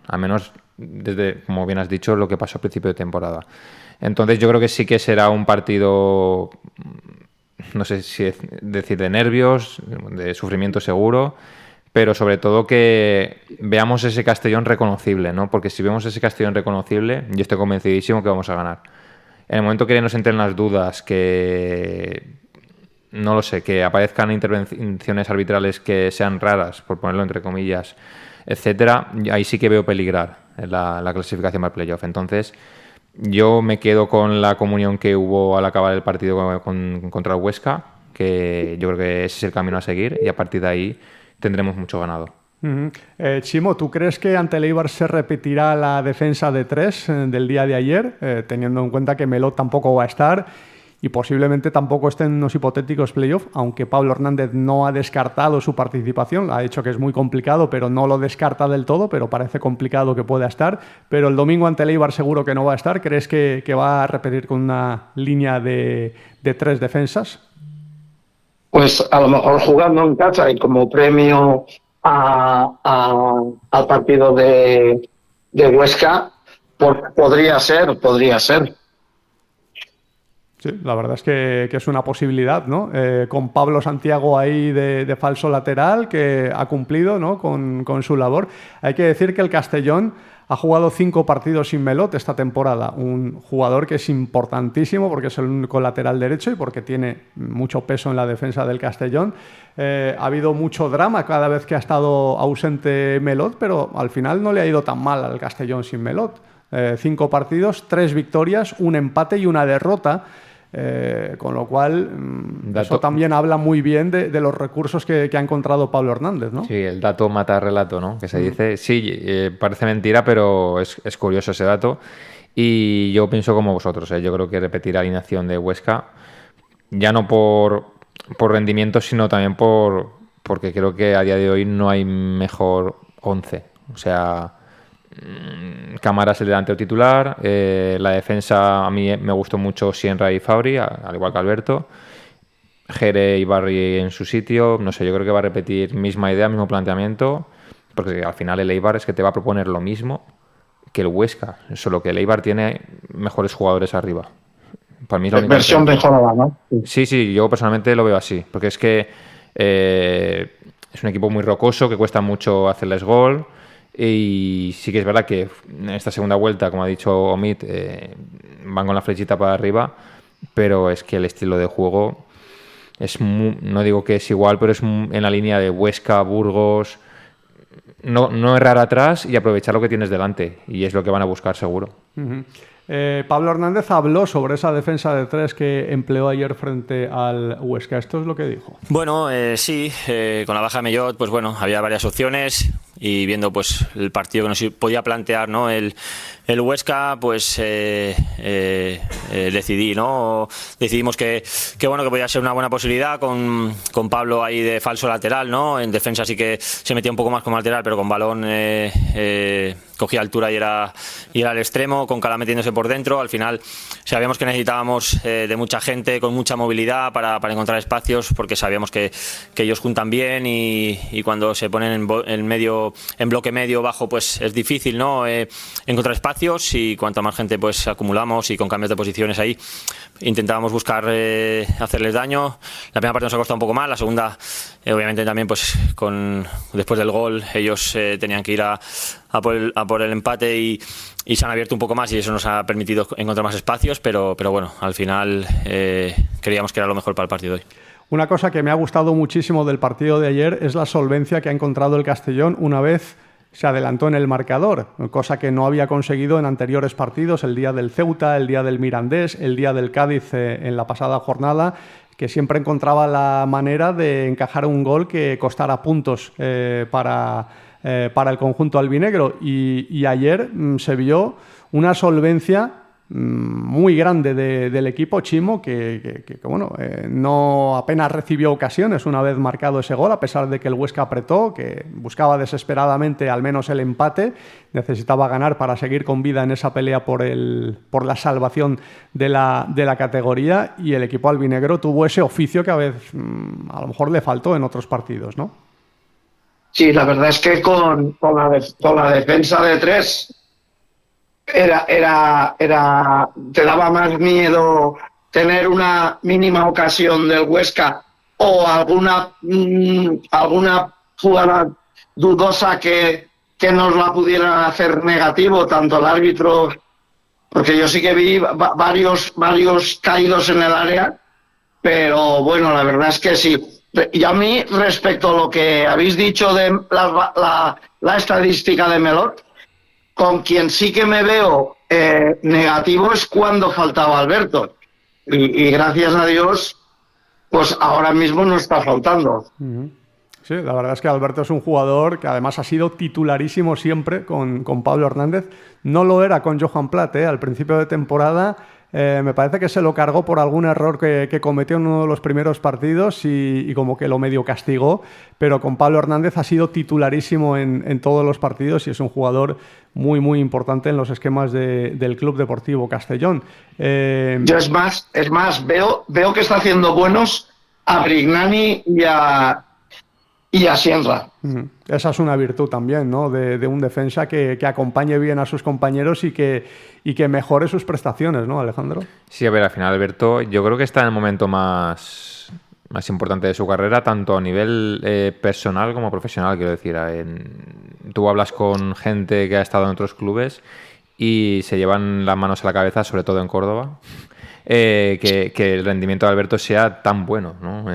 al menos desde, como bien has dicho, lo que pasó al principio de temporada. Entonces yo creo que sí que será un partido, no sé si decir de nervios, de sufrimiento seguro, pero sobre todo que veamos ese Castellón reconocible, ¿no? Porque si vemos ese Castellón reconocible, yo estoy convencidísimo que vamos a ganar. En el momento que nos entren las dudas, que no lo sé, que aparezcan intervenciones arbitrales que sean raras, por ponerlo entre comillas, etcétera, ahí sí que veo peligrar la clasificación para el playoff. Entonces, yo me quedo con la comunión que hubo al acabar el partido contra el Huesca, que yo creo que ese es el camino a seguir, y a partir de ahí tendremos mucho ganado. Chimo, ¿tú crees que ante el Eibar se repetirá la defensa de 3 del día de ayer, teniendo en cuenta que Melot tampoco va a estar y posiblemente tampoco estén en unos hipotéticos playoffs, aunque Pablo Hernández no ha descartado su participación, ha dicho que es muy complicado, pero no lo descarta del todo, pero parece complicado que pueda estar, pero el domingo ante el Eibar seguro que no va a estar? ¿Crees que va a repetir con una línea de 3 defensas? Pues a lo mejor jugando en casa y como premio al partido de Huesca, podría ser. Sí, la verdad es que es una posibilidad, ¿no? Con Pablo Santiago ahí de falso lateral, que ha cumplido, ¿no?, con su labor. Hay que decir que el Castellón ha jugado 5 partidos sin Melot esta temporada. Un jugador que es importantísimo porque es el único lateral derecho y porque tiene mucho peso en la defensa del Castellón. Ha habido mucho drama cada vez que ha estado ausente Melot, pero al final no le ha ido tan mal al Castellón sin Melot. 5 partidos, 3 victorias, un empate y una derrota. Con lo cual, eso también habla muy bien de los recursos que ha encontrado Pablo Hernández, ¿no? Sí, el dato mata relato, ¿no? Que se dice. Sí, parece mentira, pero es curioso ese dato. Y yo pienso como vosotros, ¿eh? Yo creo que repetir la alineación de Huesca, ya no por rendimiento, sino también porque creo que a día de hoy no hay mejor 11. O sea, Cámara es el delantero titular, la defensa a mí me gustó mucho Sienra y Fabri, al igual que Alberto. Jere y Barry en su sitio, no sé, yo creo que va a repetir misma idea, mismo planteamiento, porque al final el Eibar es que te va a proponer lo mismo que el Huesca, solo que el Eibar tiene mejores jugadores arriba. Para mí es la única versión mejorada, ¿no? Sí, yo personalmente lo veo así, porque es que es un equipo muy rocoso, que cuesta mucho hacerles gol. Y sí que es verdad que en esta segunda vuelta, como ha dicho Omid, van con la flechita para arriba, pero es que el estilo de juego es no digo que es igual, pero es en la línea de Huesca, Burgos. No errar atrás y aprovechar lo que tienes delante, y es lo que van a buscar seguro. Uh-huh. Pablo Hernández habló sobre esa defensa de 3 que empleó ayer frente al Huesca. Esto es lo que dijo. Bueno, sí, con la baja de Mellot, pues bueno, había varias opciones, y viendo pues el partido que nos podía plantear, ¿no?, el Huesca, pues decidimos que bueno, que podía ser una buena posibilidad con Pablo ahí de falso lateral, ¿no? En defensa sí que se metía un poco más como lateral, pero con balón cogía altura y era el extremo, con Cala metiéndose por dentro. Al final sabíamos que necesitábamos de mucha gente con mucha movilidad para encontrar espacios, porque sabíamos que ellos juntan bien, y cuando se ponen en bloque medio bajo, pues es difícil, ¿no?, encontrar espacios, y cuanta más gente pues acumulamos, y con cambios de posiciones ahí intentábamos buscar hacerles daño. La primera parte nos ha costado un poco más, la segunda obviamente también, pues después del gol ellos tenían que ir a por el empate, y se han abierto un poco más, y eso nos ha permitido encontrar más espacios, pero bueno, al final creíamos que era lo mejor para el partido de hoy. Una cosa que me ha gustado muchísimo del partido de ayer es la solvencia que ha encontrado el Castellón una vez se adelantó en el marcador, cosa que no había conseguido en anteriores partidos, el día del Ceuta, el día del Mirandés, el día del Cádiz en la pasada jornada, que siempre encontraba la manera de encajar un gol que costara puntos para el conjunto albinegro, y ayer se vio una solvencia muy grande del equipo Chimo, que bueno, no apenas recibió ocasiones una vez marcado ese gol, a pesar de que el Huesca apretó, que buscaba desesperadamente al menos el empate, necesitaba ganar para seguir con vida en esa pelea por la salvación de la categoría, y el equipo albinegro tuvo ese oficio que a veces a lo mejor le faltó en otros partidos, ¿no? Sí, la verdad es que con la defensa de 3 te daba más miedo tener una mínima ocasión del Huesca o alguna jugada dudosa que nos la pudieran hacer negativo, tanto el árbitro, porque yo sí que vi varios caídos en el área, pero bueno, la verdad es que sí. Y a mí, respecto a lo que habéis dicho de la estadística de Melot, con quien sí que me veo negativo es cuando faltaba Alberto. Y gracias a Dios, pues ahora mismo no está faltando. Sí, la verdad es que Alberto es un jugador que además ha sido titularísimo siempre con Pablo Hernández. No lo era con Johan Plat, al principio de temporada. Me parece que se lo cargó por algún error que cometió en uno de los primeros partidos y como que lo medio castigó, pero con Pablo Hernández ha sido titularísimo en todos los partidos, y es un jugador muy, muy importante en los esquemas del Club Deportivo Castellón. Yo es más, veo que está haciendo buenos a Brignani y a Sienra. Esa es una virtud también, ¿no? De un defensa que acompañe bien a sus compañeros y que mejore sus prestaciones, ¿no, Alejandro? Sí, a ver, al final Alberto yo creo que está en el momento más importante de su carrera, tanto a nivel personal como profesional, quiero decir. Tú hablas con gente que ha estado en otros clubes y se llevan las manos a la cabeza, sobre todo en Córdoba, que el rendimiento de Alberto sea tan bueno, ¿no?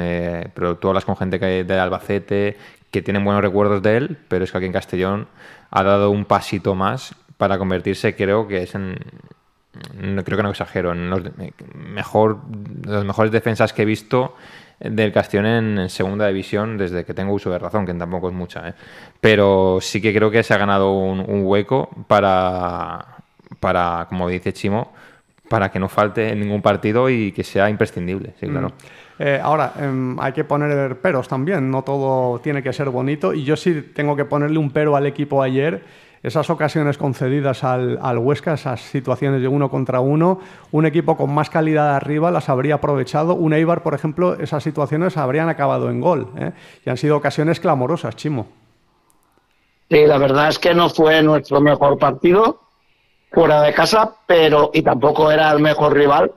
Pero tú hablas con gente de Albacete que tienen buenos recuerdos de él, pero es que aquí en Castellón ha dado un pasito más para convertirse, creo que no exagero, en los mejores defensas que he visto del Castellón en segunda división desde que tengo uso de razón, que tampoco es mucha, pero sí que creo que se ha ganado un hueco para, como dice Chimo, para que no falte en ningún partido y que sea imprescindible, sí, claro. Ahora, hay que poner peros también, no todo tiene que ser bonito, y yo sí tengo que ponerle un pero al equipo ayer. Esas ocasiones concedidas al Huesca, esas situaciones de 1 contra 1, un equipo con más calidad arriba las habría aprovechado. Un Eibar, por ejemplo, esas situaciones habrían acabado en gol, y han sido ocasiones clamorosas, Chimo. Sí, la verdad es que no fue nuestro mejor partido fuera de casa, y tampoco era el mejor rival,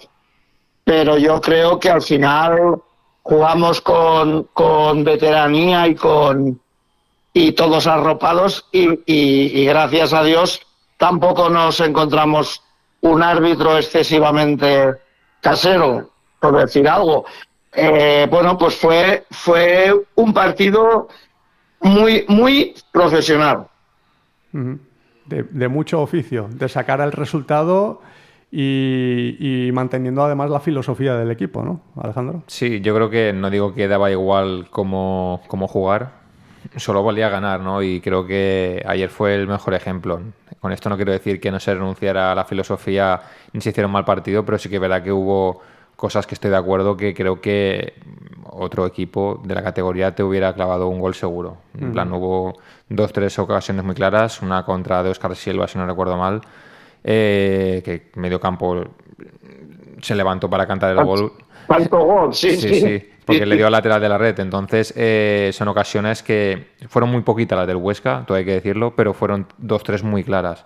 pero yo creo que al final jugamos con veteranía y todos arropados y gracias a Dios tampoco nos encontramos un árbitro excesivamente casero, por decir algo. Bueno, pues fue un partido muy, muy profesional. De mucho oficio, de sacar el resultado y manteniendo además la filosofía del equipo, ¿no, Alejandro? Sí, yo creo que no digo que daba igual cómo jugar, solo valía ganar, ¿no? Y creo que ayer fue el mejor ejemplo. Con esto no quiero decir que no se renunciara a la filosofía ni se hiciera un mal partido, pero sí que es verdad que hubo cosas que estoy de acuerdo, que creo que otro equipo de la categoría te hubiera clavado un gol seguro. En plan, hubo 2-3 ocasiones muy claras, una contra de Óscar Silva, si no recuerdo mal, que medio campo se levantó para cantar el gol. ¿Cuánto gol? Sí. Porque le dio al lateral de la red. Entonces, son ocasiones que fueron muy poquitas las del Huesca, todo hay que decirlo, pero fueron 2-3 muy claras.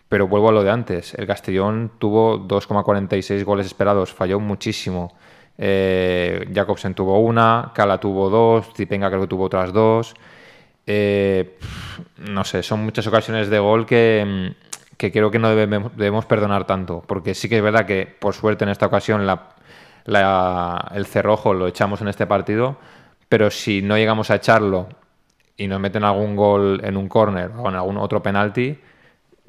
Pero vuelvo a lo de antes. El Castellón tuvo 2,46 goles esperados, falló muchísimo. Jakobsen tuvo una, Cala tuvo 2, Zipenga creo que tuvo otras 2. No sé, son muchas ocasiones de gol que creo que no debemos perdonar tanto. Porque sí que es verdad que, por suerte, en esta ocasión el cerrojo lo echamos en este partido, pero si no llegamos a echarlo y nos meten algún gol en un córner o en algún otro penalti,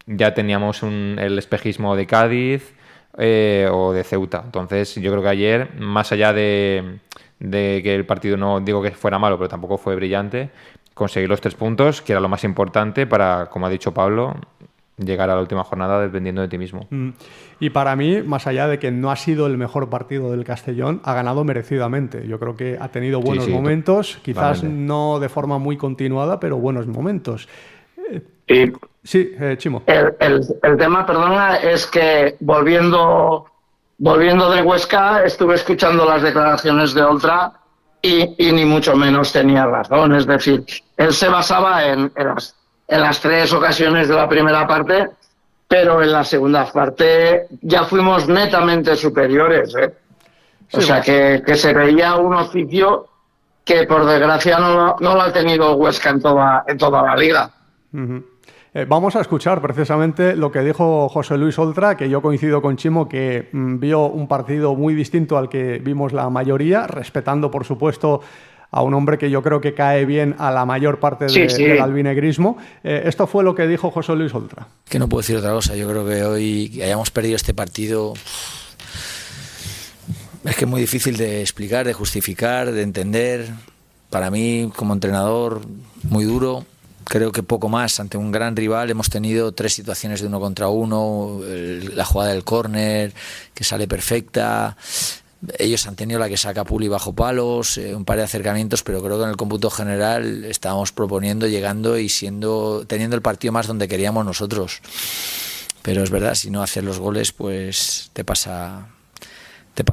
ya teníamos el espejismo de Cádiz o de Ceuta. Entonces yo creo que ayer, más allá de que el partido no digo que fuera malo, pero tampoco fue brillante, conseguir los 3 puntos, que era lo más importante para, como ha dicho Pablo, llegar a la última jornada dependiendo de ti mismo. Y para mí, más allá de que no ha sido el mejor partido del Castellón, ha ganado merecidamente. Yo creo que ha tenido buenos momentos, quizás no de forma muy continuada, pero buenos momentos. Sí, Chimo. El tema, perdona, es que volviendo de Huesca, estuve escuchando las declaraciones de Oltra y ni mucho menos tenía razón. Es decir, él se basaba en las 3 ocasiones de la primera parte, pero en la segunda parte ya fuimos netamente superiores. O sea, que se veía un oficio que por desgracia no lo ha tenido Huesca en toda la liga. Vamos a escuchar precisamente lo que dijo José Luis Oltra, que yo coincido con Chimo, que vio un partido muy distinto al que vimos la mayoría, respetando, por supuesto, a un hombre que yo creo que cae bien a la mayor parte del albinegrismo. Esto fue lo que dijo José Luis Oltra. Que no puedo decir otra cosa. Yo creo que hoy que hayamos perdido este partido es que es muy difícil de explicar, de justificar, de entender. Para mí, como entrenador, muy duro. Creo que poco más. Ante un gran rival hemos tenido 3 situaciones de 1 contra 1, la jugada del córner que sale perfecta. Ellos han tenido la que saca Puli bajo palos, un par de acercamientos, pero creo que en el cómputo general estábamos proponiendo, llegando y teniendo el partido más donde queríamos nosotros. Pero es verdad, si no haces los goles, pues te pasa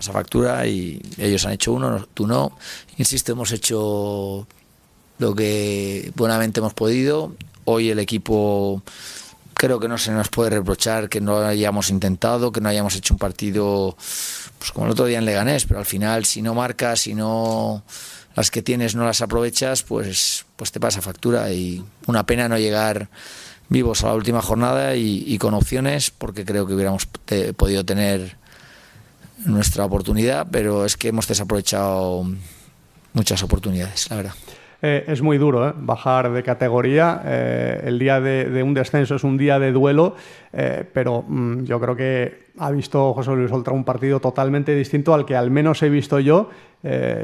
factura, y ellos han hecho uno, tú no. Insisto, hemos hecho lo que buenamente hemos podido. Hoy el equipo creo que no se nos puede reprochar que no hayamos intentado, que no hayamos hecho un partido pues como el otro día en Leganés, pero al final si no marcas, si no las que tienes no las aprovechas, pues te pasa factura, y una pena no llegar vivos a la última jornada y con opciones, porque creo que hubiéramos podido tener nuestra oportunidad, pero es que hemos desaprovechado muchas oportunidades, la verdad. Es muy duro, bajar de categoría. El día de un descenso es un día de duelo, pero yo creo que ha visto José Luis Oltra un partido totalmente distinto al que al menos he visto yo.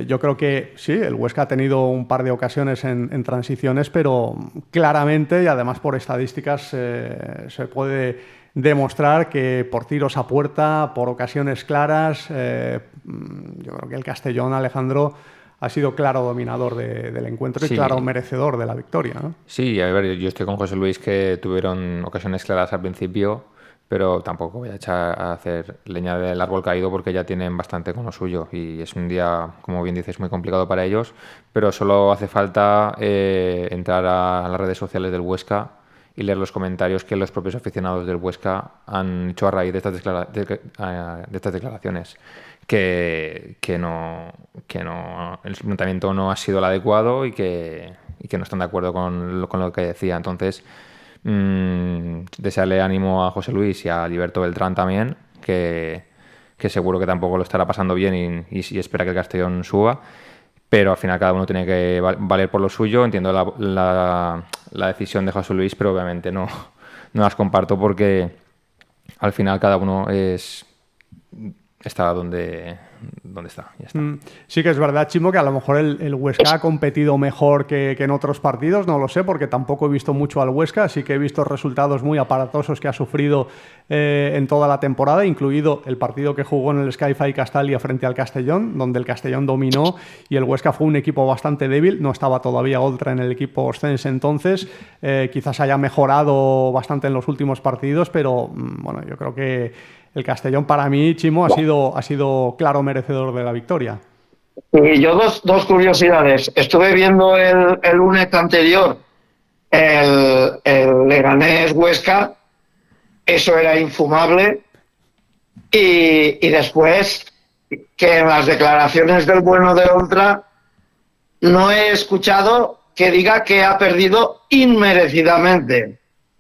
Yo creo que sí, el Huesca ha tenido un par de ocasiones en transiciones, pero claramente, y además por estadísticas, se puede demostrar que por tiros a puerta, por ocasiones claras, yo creo que el Castellón, Alejandro, ha sido claro dominador del encuentro y claro merecedor de la victoria, ¿no? Sí, a ver, yo estoy con José Luis, que tuvieron ocasiones claras al principio, pero tampoco voy a echar a hacer leña del árbol caído, porque ya tienen bastante con lo suyo y es un día, como bien dices, muy complicado para ellos, pero solo hace falta entrar a las redes sociales del Huesca y leer los comentarios que los propios aficionados del Huesca han hecho a raíz de estas declaraciones. Que el planteamiento no ha sido el adecuado y que no están de acuerdo con lo que decía. Entonces, desearle ánimo a José Luis y a Liberto Beltrán también, que seguro que tampoco lo estará pasando bien y espera que el Castellón suba, pero al final cada uno tiene que valer por lo suyo. Entiendo la decisión de José Luis, pero obviamente no las comparto, porque al final cada uno está donde está, ya está. Sí que es verdad, Chimo, que a lo mejor el Huesca ha competido mejor que en otros partidos, no lo sé, porque tampoco he visto mucho al Huesca, sí que he visto resultados muy aparatosos que ha sufrido en toda la temporada, incluido el partido que jugó en el Sky-Fi Castalia frente al Castellón, donde el Castellón dominó y el Huesca fue un equipo bastante débil, no estaba todavía Oltra en el equipo oscense entonces, quizás haya mejorado bastante en los últimos partidos, pero bueno, yo creo que el Castellón, para mí, Chimo, ha sido claro merecedor de la victoria. Y yo dos curiosidades. Estuve viendo el lunes anterior el Leganés Huesca, eso era infumable, y después que en las declaraciones del bueno de Oltra no he escuchado que diga que ha perdido inmerecidamente.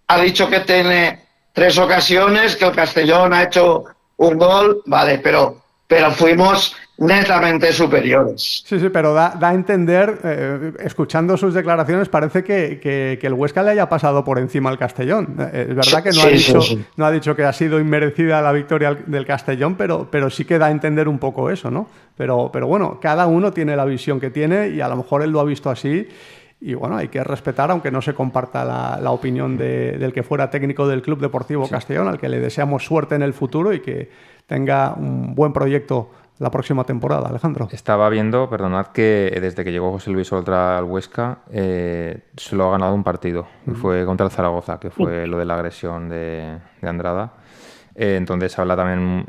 Ha dicho que tiene 3 ocasiones, que el Castellón ha hecho un gol, vale, pero fuimos netamente superiores. Sí, pero da a entender, escuchando sus declaraciones, parece que el Huesca le haya pasado por encima al Castellón. Es verdad que no ha dicho que ha sido inmerecida la victoria del Castellón, pero sí que da a entender un poco eso, ¿no? Pero bueno, cada uno tiene la visión que tiene y a lo mejor él lo ha visto así. Y bueno, hay que respetar, aunque no se comparta la opinión del que fuera técnico del Club Deportivo Castellón, al que le deseamos suerte en el futuro y que tenga un buen proyecto la próxima temporada. Alejandro. Estaba viendo, perdonad, que desde que llegó José Luis Oltra al Huesca solo ha ganado un partido, y fue contra el Zaragoza, que fue lo de la agresión de Andrada. Entonces habla también,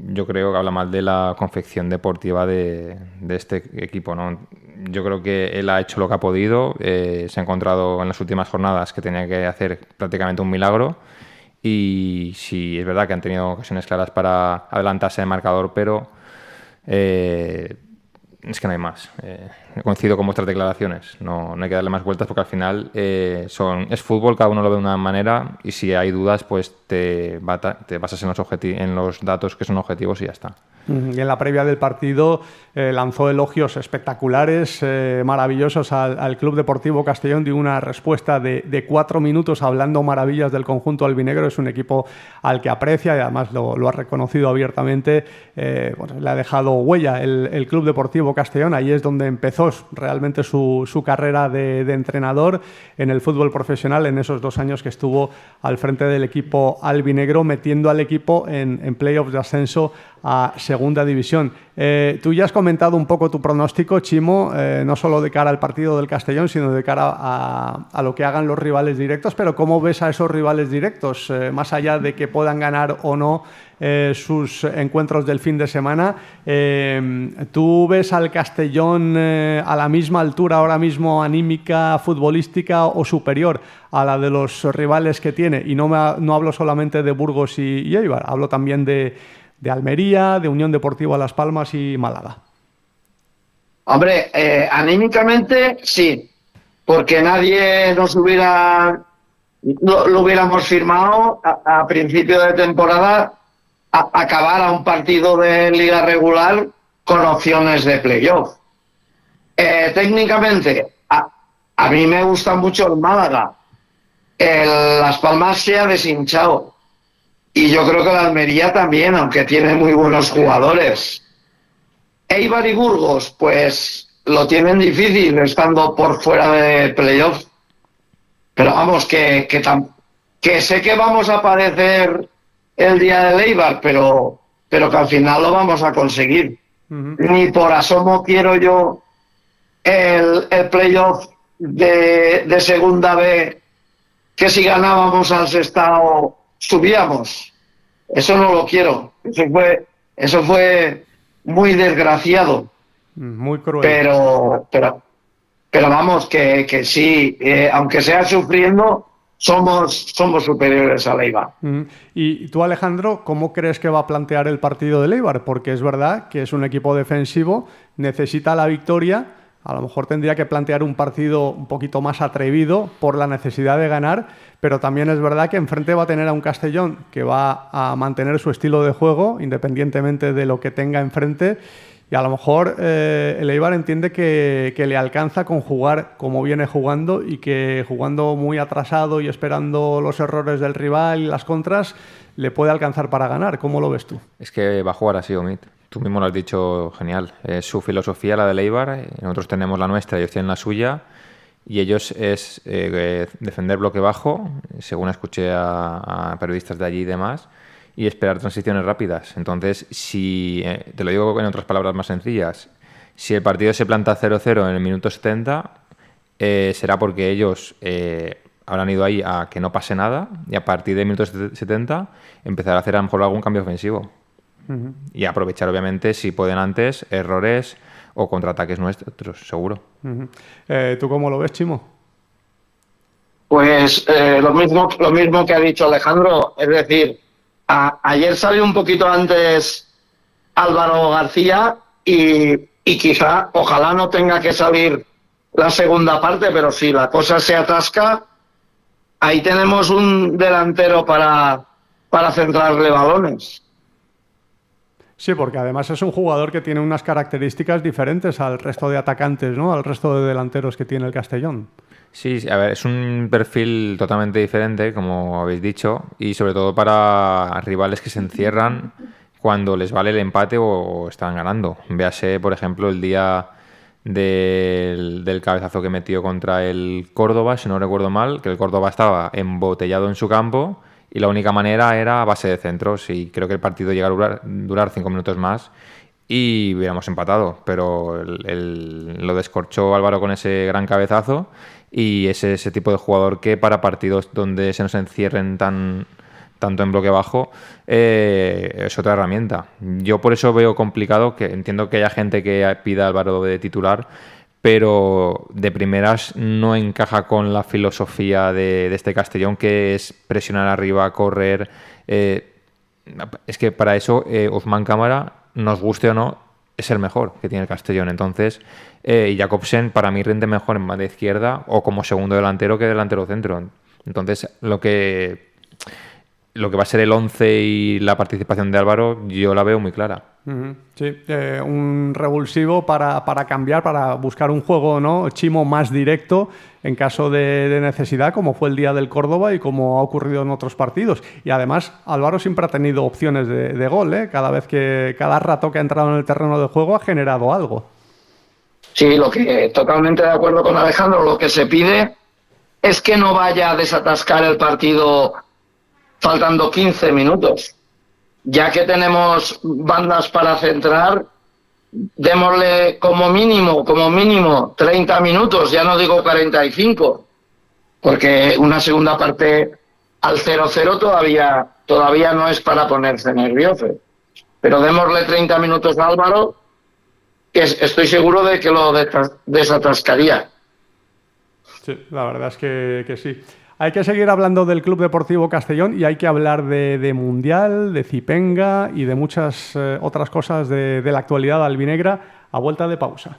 yo creo que habla mal de la confección deportiva de este equipo, ¿no? Yo creo que él ha hecho lo que ha podido, se ha encontrado en las últimas jornadas que tenía que hacer prácticamente un milagro, y sí, es verdad que han tenido ocasiones claras para adelantarse en el marcador, pero es que no hay más. Coincido con vuestras declaraciones, no hay que darle más vueltas, porque al final es fútbol, cada uno lo ve de una manera, y si hay dudas pues te basas en los datos que son objetivos y ya está. Y en la previa del partido lanzó elogios espectaculares, maravillosos al Club Deportivo Castellón, dio una respuesta de 4 minutos hablando maravillas del conjunto albinegro. Es un equipo al que aprecia y además lo ha reconocido abiertamente. Le ha dejado huella el Club Deportivo Castellón, ahí es donde empezó realmente su carrera de entrenador en el fútbol profesional, en esos 2 años que estuvo al frente del equipo albinegro, metiendo al equipo en playoffs de ascenso a Segunda División. Tú ya has comentado un poco tu pronóstico, Chimo, no solo de cara al partido del Castellón, sino de cara a lo que hagan los rivales directos, pero ¿cómo ves a esos rivales directos? Más allá de que puedan ganar o no sus encuentros del fin de semana, ¿tú ves al Castellón a la misma altura ahora mismo anímica, futbolística o superior a la de los rivales que tiene? Y no hablo solamente de Burgos y Eibar, hablo también de Almería, de Unión Deportiva Las Palmas y Málaga. Hombre, anímicamente sí, porque nadie lo hubiéramos firmado a principio de temporada acabar a un partido de liga regular con opciones de playoff. Técnicamente, a mí me gusta mucho el Málaga. Las Palmas se ha deshinchado. Y yo creo que la Almería también, aunque tiene muy buenos jugadores. Eibar y Burgos, pues lo tienen difícil estando por fuera de playoff. Pero vamos, que sé que vamos a padecer el día del Eibar, pero que al final lo vamos a conseguir. Ni por asomo quiero yo el playoff de Segunda B, que si ganábamos al Sestao subíamos. Eso no lo quiero. Eso fue muy desgraciado. Muy cruel. Pero vamos, que sí, aunque sea sufriendo, somos superiores al Eibar. Y tú, Alejandro, ¿cómo crees que va a plantear el partido del Eibar? Porque es verdad que es un equipo defensivo, necesita la victoria. A lo mejor tendría que plantear un partido un poquito más atrevido por la necesidad de ganar, pero también es verdad que enfrente va a tener a un Castellón que va a mantener su estilo de juego independientemente de lo que tenga enfrente, y a lo mejor el Eibar entiende que le alcanza con jugar como viene jugando, y que jugando muy atrasado y esperando los errores del rival y las contras le puede alcanzar para ganar. ¿Cómo lo ves tú? Es que va a jugar así, Omid. Tú mismo lo has dicho genial. Es su filosofía, la del Eibar. Nosotros tenemos la nuestra, ellos tienen la suya. Y ellos es defender bloque bajo, según escuché a periodistas de allí y demás, y esperar transiciones rápidas. Entonces, si te lo digo en otras palabras más sencillas, si el partido se planta 0-0 en el minuto 70, será porque ellos habrán ido ahí a que no pase nada, y a partir del minuto 70 empezar a hacer a lo mejor algún cambio ofensivo. Y aprovechar, obviamente, si pueden antes, errores o contraataques nuestros, seguro. ¿Tú cómo lo ves, Chimo? Pues lo mismo que ha dicho Alejandro. Es decir, ayer salió un poquito antes Álvaro García y quizá, ojalá no tenga que salir la segunda parte, pero si la cosa se atasca, ahí tenemos un delantero para centrarle balones. Sí, porque además es un jugador que tiene unas características diferentes al resto de atacantes, ¿no? Al resto de delanteros que tiene el Castellón. Sí, a ver, es un perfil totalmente diferente, como habéis dicho, y sobre todo para rivales que se encierran cuando les vale el empate o están ganando. Véase, por ejemplo, el día del cabezazo que metió contra el Córdoba, si no recuerdo mal, que el Córdoba estaba embotellado en su campo y la única manera era a base de centros, y creo que el partido llega a durar 5 minutos más y hubiéramos empatado, pero lo descorchó Álvaro con ese gran cabezazo, y es ese tipo de jugador que para partidos donde se nos encierren tanto en bloque bajo es otra herramienta. Yo por eso veo complicado, que entiendo que haya gente que pida a Álvaro de titular, pero de primeras no encaja con la filosofía de este Castellón, que es presionar arriba, correr. Es que para eso Ousmane Cámara, nos guste o no, es el mejor que tiene el Castellón. Entonces, y Jakobsen para mí rinde mejor en banda izquierda o como segundo delantero que delantero centro. Entonces, lo que va a ser el 11 y la participación de Álvaro, yo la veo muy clara. Sí, un revulsivo para cambiar, para buscar un juego, ¿no, Chimo, más directo en caso de necesidad, como fue el día del Córdoba y como ha ocurrido en otros partidos. Y además, Álvaro siempre ha tenido opciones de gol, ¿eh? Cada rato que ha entrado en el terreno de juego ha generado algo. Sí, totalmente de acuerdo con Alejandro. Lo que se pide es que no vaya a desatascar el partido faltando 15 minutos. ya que tenemos bandas para centrar, démosle como mínimo 30 minutos, ya no digo 45, porque una segunda parte al 0-0 todavía no es para ponerse nervioso. Pero démosle 30 minutos a Álvaro, que estoy seguro de que lo desatascaría. Sí, la verdad es que sí. Hay que seguir hablando del Club Deportivo Castellón y hay que hablar de Mundial, de Zipenga y de muchas otras cosas de la actualidad albinegra a vuelta de pausa.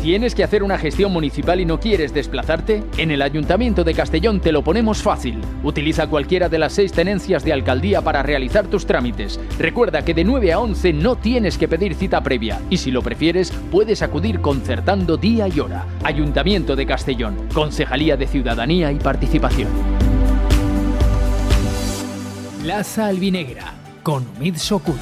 ¿Tienes que hacer una gestión municipal y no quieres desplazarte? En el Ayuntamiento de Castellón te lo ponemos fácil. Utiliza cualquiera de las 6 tenencias de alcaldía para realizar tus trámites. Recuerda que de 9 a 11 no tienes que pedir cita previa y si lo prefieres puedes acudir concertando día y hora. Ayuntamiento de Castellón, Concejalía de Ciudadanía y Participación. Plaza Albinegra con Omid Sokut.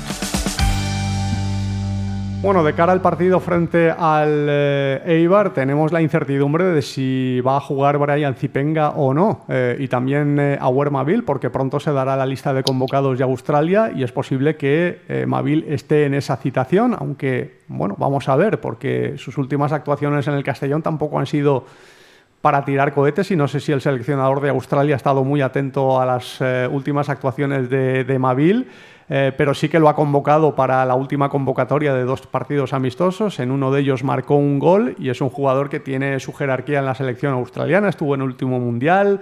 Bueno, de cara al partido frente al Eibar tenemos la incertidumbre de si va a jugar Brian Zipenga o no y también Auer Mabil, porque pronto se dará la lista de convocados de Australia y es posible que Mabil esté en esa citación, aunque bueno, vamos a ver, porque sus últimas actuaciones en el Castellón tampoco han sido para tirar cohetes y no sé si el seleccionador de Australia ha estado muy atento a las últimas actuaciones de Mabil. Pero sí que lo ha convocado para la última convocatoria de 2 partidos amistosos. En uno de ellos marcó un gol y es un jugador que tiene su jerarquía en la selección australiana. Estuvo en el último mundial,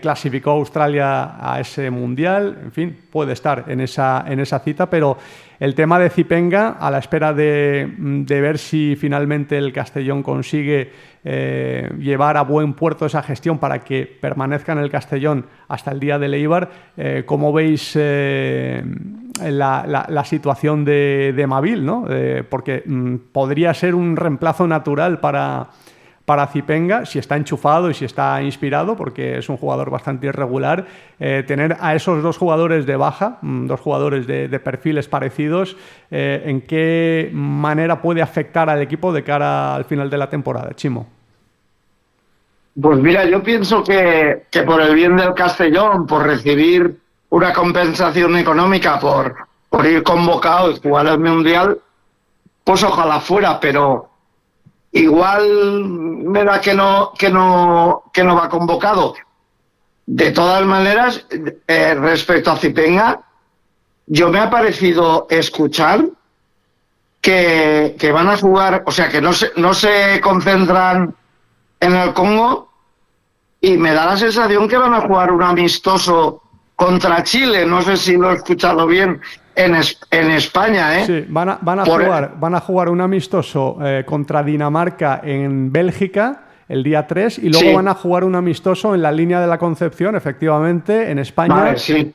clasificó a Australia a ese mundial. En fin, puede estar en esa cita, pero el tema de Zipenga, a la espera de ver si finalmente el Castellón consigue llevar a buen puerto esa gestión para que permanezca en el Castellón hasta el día del Eibar. ¿Cómo veis la situación de Mabil, ¿no? Porque podría ser un reemplazo natural para Zipenga, si está enchufado y si está inspirado, porque es un jugador bastante irregular. Tener a esos 2 jugadores de baja, 2 jugadores de perfiles parecidos, ¿en qué manera puede afectar al equipo de cara al final de la temporada, Chimo? Pues mira, yo pienso que por el bien del Castellón, por recibir una compensación económica, por ir convocado y jugar el Mundial, pues ojalá fuera, pero igual me da que no va convocado. De todas maneras, respecto a Zipenga, yo me ha parecido escuchar que van a jugar, o sea, que no se concentran en el Congo y me da la sensación que van a jugar un amistoso contra Chile. No sé si lo he escuchado bien. En España, ¿eh? Sí, van a jugar un amistoso contra Dinamarca en Bélgica el día 3 y luego van a jugar un amistoso en la línea de la Concepción, efectivamente, en España, vale, sí.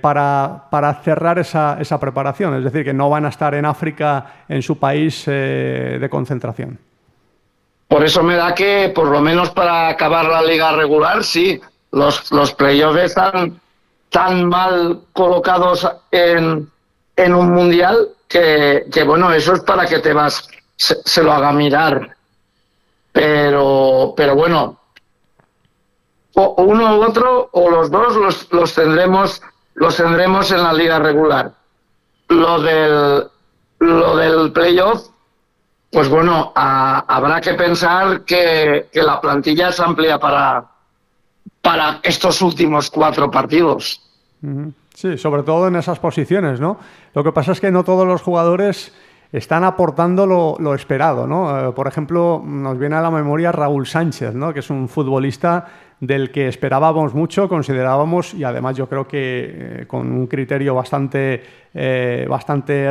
para cerrar esa preparación. Es decir, que no van a estar en África, en su país de concentración. Por eso me da que, por lo menos para acabar la liga regular, sí, los playoffs están tan mal colocados en un mundial que bueno, eso es para que se lo haga mirar. Pero bueno, o uno u otro, o los dos los tendremos en la liga regular. Lo del playoff, pues bueno, habrá que pensar que la plantilla es amplia para estos últimos 4 partidos. Sí, sobre todo en esas posiciones, ¿no? Lo que pasa es que no todos los jugadores están aportando lo esperado, ¿no? Por ejemplo, nos viene a la memoria Raúl Sánchez, ¿no? Que es un futbolista del que esperábamos mucho, considerábamos, y además yo creo que con un criterio bastante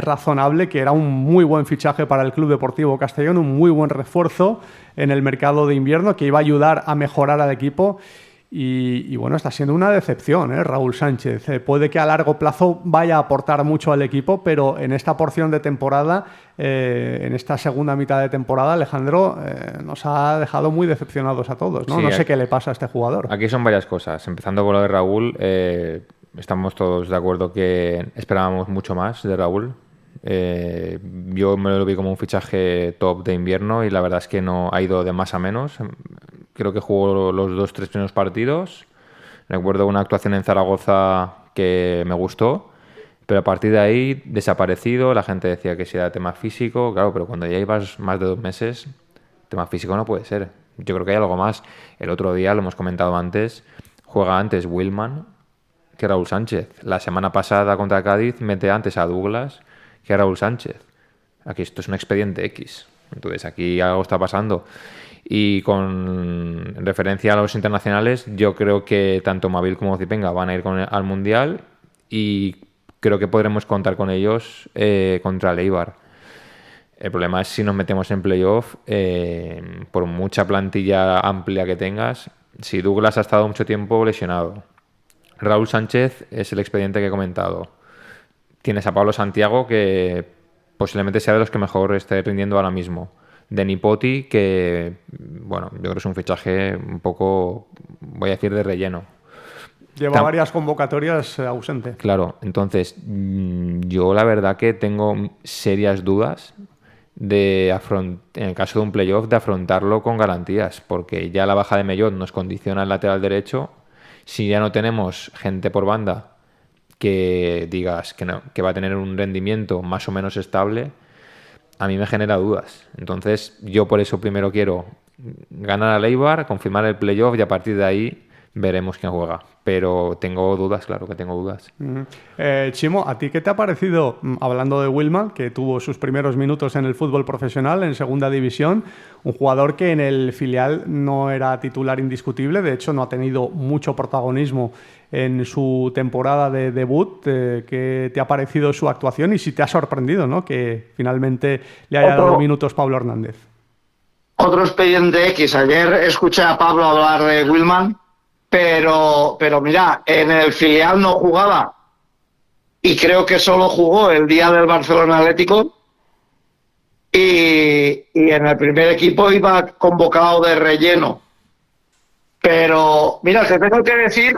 razonable, que era un muy buen fichaje para el Club Deportivo Castellón, un muy buen refuerzo en el mercado de invierno que iba a ayudar a mejorar al equipo. Y bueno, está siendo una decepción, Raúl Sánchez. Puede que a largo plazo vaya a aportar mucho al equipo, pero en esta porción de temporada, en esta segunda mitad de temporada, Alejandro, nos ha dejado muy decepcionados a todos, ¿no? Sí, no sé qué le pasa a este jugador. Aquí son varias cosas. Empezando por lo de Raúl, estamos todos de acuerdo que esperábamos mucho más de Raúl. Yo me lo vi como un fichaje top de invierno y la verdad es que no ha ido de más a menos. Creo que jugó los 2-3 primeros partidos. Recuerdo una actuación en Zaragoza que me gustó, Pero a partir de ahí, desaparecido, la gente decía que si era tema físico, claro, pero cuando ya ibas más de 2 meses, tema físico no puede ser. Yo creo que hay algo más. El otro día, lo hemos comentado antes, juega antes Wilman que Raúl Sánchez. La semana pasada contra Cádiz mete antes a Douglas que a Raúl Sánchez. Aquí esto es un expediente X. Entonces aquí algo está pasando. Y con referencia a los internacionales, yo creo que tanto Mabil como Zipenga van a ir al Mundial y creo que podremos contar con ellos contra el Eibar. El problema es si nos metemos en playoff, por mucha plantilla amplia que tengas, si Douglas ha estado mucho tiempo lesionado. Raúl Sánchez es el expediente que he comentado. Tienes a Pablo Santiago, que posiblemente sea de los que mejor esté rindiendo ahora mismo. Deni Poti, que, bueno, yo creo que es un fichaje un poco, voy a decir, de relleno. Lleva varias convocatorias ausente. Claro, entonces yo la verdad que tengo serias dudas en el caso de un playoff, de afrontarlo con garantías, porque ya la baja de Mellot nos condiciona el lateral derecho. Si ya no tenemos gente por banda que digas que va a tener un rendimiento más o menos estable, a mí me genera dudas. Entonces yo por eso primero quiero ganar al Eibar, confirmar el playoff y a partir de ahí veremos quién juega. Pero tengo dudas, claro que tengo dudas. Chimo, ¿a ti qué te ha parecido, hablando de Wilman, que tuvo sus primeros minutos en el fútbol profesional, en segunda división, un jugador que en el filial no era titular indiscutible, de hecho no ha tenido mucho protagonismo en su temporada de debut? ¿Qué te ha parecido su actuación y si te ha sorprendido, ¿no?, que finalmente le haya dado minutos Pablo Hernández? Otro expediente X. Ayer escuché a Pablo hablar de Wilman, pero mira, en el filial no jugaba y creo que solo jugó el día del Barcelona Atlético y en el primer equipo iba convocado de relleno. Pero mira, te tengo que decir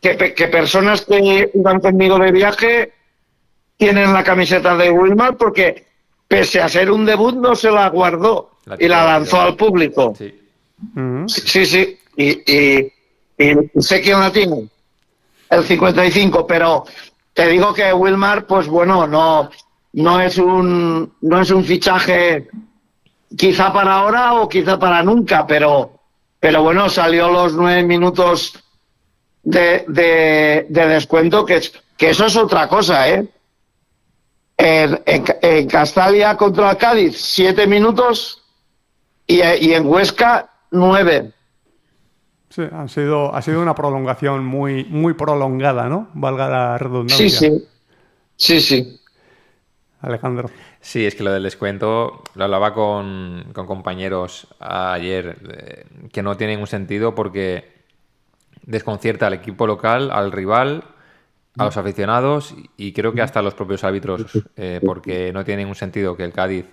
que personas que iban conmigo de viaje tienen la camiseta de Wilman, porque pese a ser un debut no se la guardó y la lanzó al público. Sí. Sí. Y sé quién la tiene, el 55, pero te digo que Wilmar, pues bueno, no es un fichaje quizá para ahora o quizá para nunca, pero bueno, salió los 9 minutos de descuento, que eso es otra cosa, ¿eh? En Castalia contra el Cádiz 7 minutos y en Huesca 9. Sí, ha sido una prolongación muy, muy prolongada, ¿no? Valga la redundancia. Sí. Alejandro. Sí, es que lo del descuento lo hablaba con compañeros ayer, que no tiene ningún sentido porque desconcierta al equipo local, al rival, a los aficionados y creo que hasta a los propios árbitros, porque no tiene ningún sentido que el Cádiz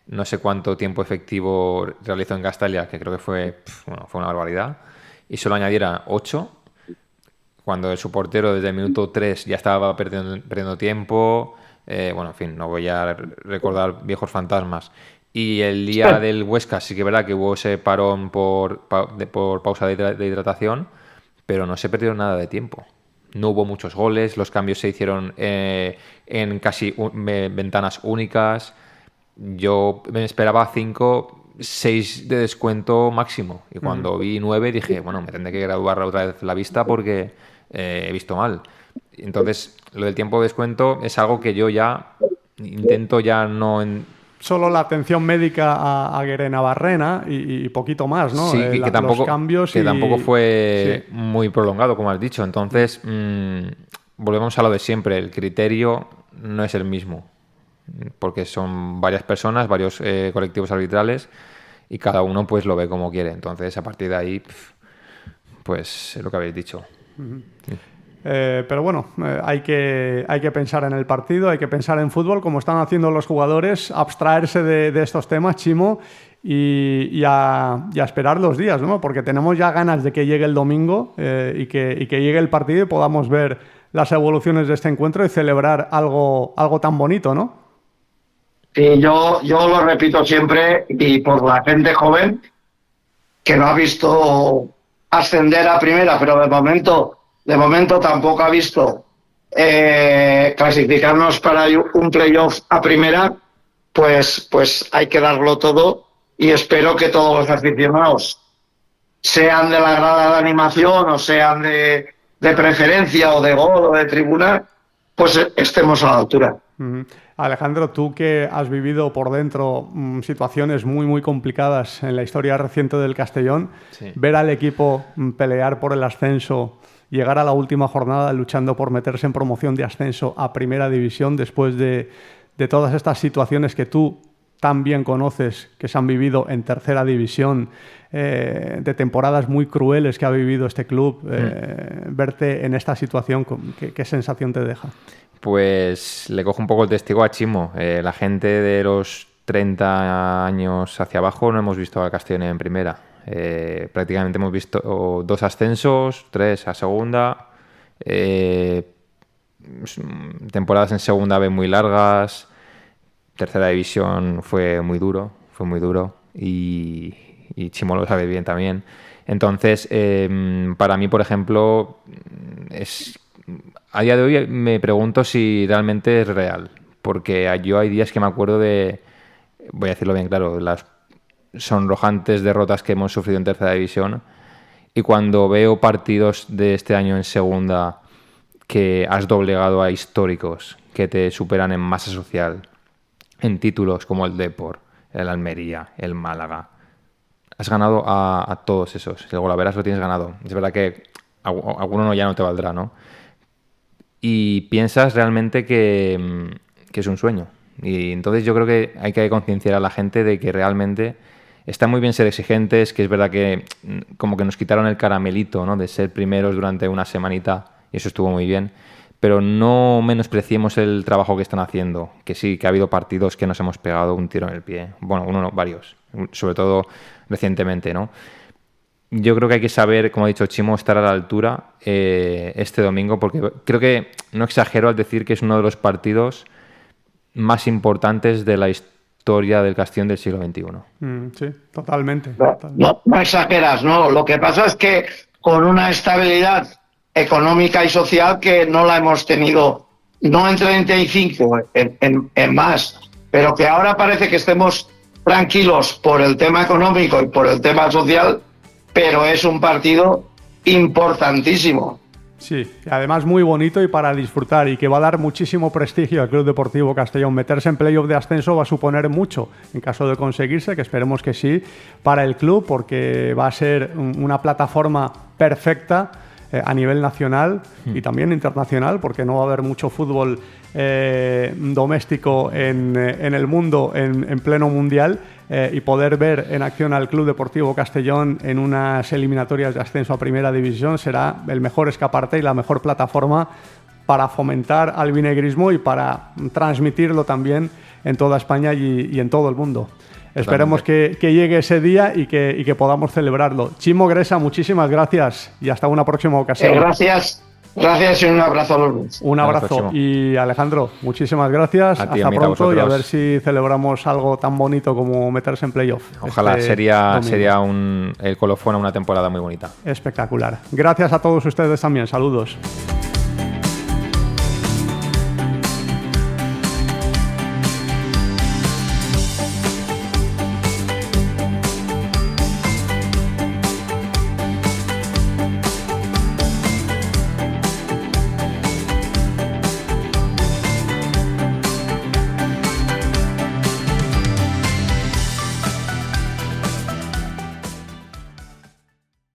no sé cuánto tiempo efectivo realizó en Castalia, que creo que fue una barbaridad, y solo añadiera 8, cuando su portero desde el minuto 3 ya estaba perdiendo tiempo. En fin, no voy a recordar viejos fantasmas. Y el día del Huesca sí que es verdad que hubo ese parón por pausa de hidratación, pero no se perdió nada de tiempo. No hubo muchos goles, los cambios se hicieron en casi ventanas únicas. Yo me esperaba 5, 6 de descuento máximo. Y cuando vi 9 dije, bueno, me tendré que graduar otra vez la vista porque he visto mal. Entonces, lo del tiempo de descuento es algo que yo ya intento ya no... Solo la atención médica a Guerena Barrena y poquito más, ¿no? Sí, que tampoco, los cambios tampoco fue muy prolongado, como has dicho. Entonces, volvemos a lo de siempre. El criterio no es el mismo, porque son varias personas, varios colectivos arbitrales y cada uno pues lo ve como quiere. Entonces, a partir de ahí, pues es lo que habéis dicho. Pero bueno, hay que pensar en el partido, hay que pensar en fútbol, como están haciendo los jugadores, abstraerse de estos temas, Chimo, y a esperar 2 días, ¿no? Porque tenemos ya ganas de que llegue el domingo y que llegue el partido y podamos ver las evoluciones de este encuentro y celebrar algo tan bonito, ¿no? Sí, yo lo repito siempre, y por la gente joven que no ha visto ascender a primera, pero de momento tampoco ha visto clasificarnos para un playoff a primera, pues hay que darlo todo, y espero que todos los aficionados, sean de la grada de animación o sean de preferencia o de gol o de tribuna, pues estemos a la altura. Alejandro, tú que has vivido por dentro situaciones muy, muy complicadas en la historia reciente del Castellón, sí, ver al equipo pelear por el ascenso, llegar a la última jornada luchando por meterse en promoción de ascenso a Primera División después de todas estas situaciones que tú tan bien conoces, que se han vivido en Tercera División, de temporadas muy crueles que ha vivido este club, verte en esta situación, ¿qué sensación te deja? Pues le cojo un poco el testigo a Chimo. La gente de los 30 años hacia abajo no hemos visto al Castellón en primera. Prácticamente hemos visto 2 ascensos, 3 a segunda, temporadas en segunda B muy largas, Tercera División fue muy duro y Chimo lo sabe bien también. Entonces, para mí, por ejemplo, a día de hoy me pregunto si realmente es real, porque yo hay días que me acuerdo de, voy a decirlo bien claro, las sonrojantes derrotas que hemos sufrido en Tercera División, y cuando veo partidos de este año en segunda que has doblegado a históricos que te superan en masa social, en títulos como el Depor, el Almería, el Málaga, has ganado a todos esos. El Golaveras lo tienes ganado. Es verdad que alguno ya no te valdrá, ¿no? Y piensas realmente que es un sueño. Y entonces yo creo que hay que concienciar a la gente de que realmente está muy bien ser exigentes, que es verdad que como que nos quitaron el caramelito, ¿no?, de ser primeros durante una semanita, y eso estuvo muy bien, pero no menospreciemos el trabajo que están haciendo, que sí, que ha habido partidos que nos hemos pegado un tiro en el pie. Bueno, uno no, varios, sobre todo recientemente, ¿no? Yo creo que hay que saber, como ha dicho Chimo, estar a la altura este domingo, porque creo que no exagero al decir que es uno de los partidos más importantes de la historia del Castellón del siglo XXI. Sí, totalmente. No exageras, ¿no? Lo que pasa es que con una estabilidad económica y social que no la hemos tenido, no en 35, en más, pero que ahora parece que estemos tranquilos por el tema económico y por el tema social, pero es un partido importantísimo. Sí, además muy bonito y para disfrutar, y que va a dar muchísimo prestigio al Club Deportivo Castellón. Meterse en playoff de ascenso va a suponer mucho, en caso de conseguirse, que esperemos que sí, para el club, porque va a ser una plataforma perfecta a nivel nacional y también internacional, porque no va a haber mucho fútbol doméstico en el mundo en pleno mundial, y poder ver en acción al Club Deportivo Castellón en unas eliminatorias de ascenso a Primera División será el mejor escaparate y la mejor plataforma para fomentar albinegrismo y para transmitirlo también en toda España y en todo el mundo. Esperemos que llegue ese día y que podamos celebrarlo. Chimo Gresa, muchísimas gracias y hasta una próxima ocasión. Gracias y un abrazo a los dos. Un abrazo. Y Alejandro, muchísimas gracias. Hasta pronto y a ver si celebramos algo tan bonito como meterse en playoff. Ojalá, sería el colofón a una temporada muy bonita. Espectacular. Gracias a todos ustedes también. Saludos.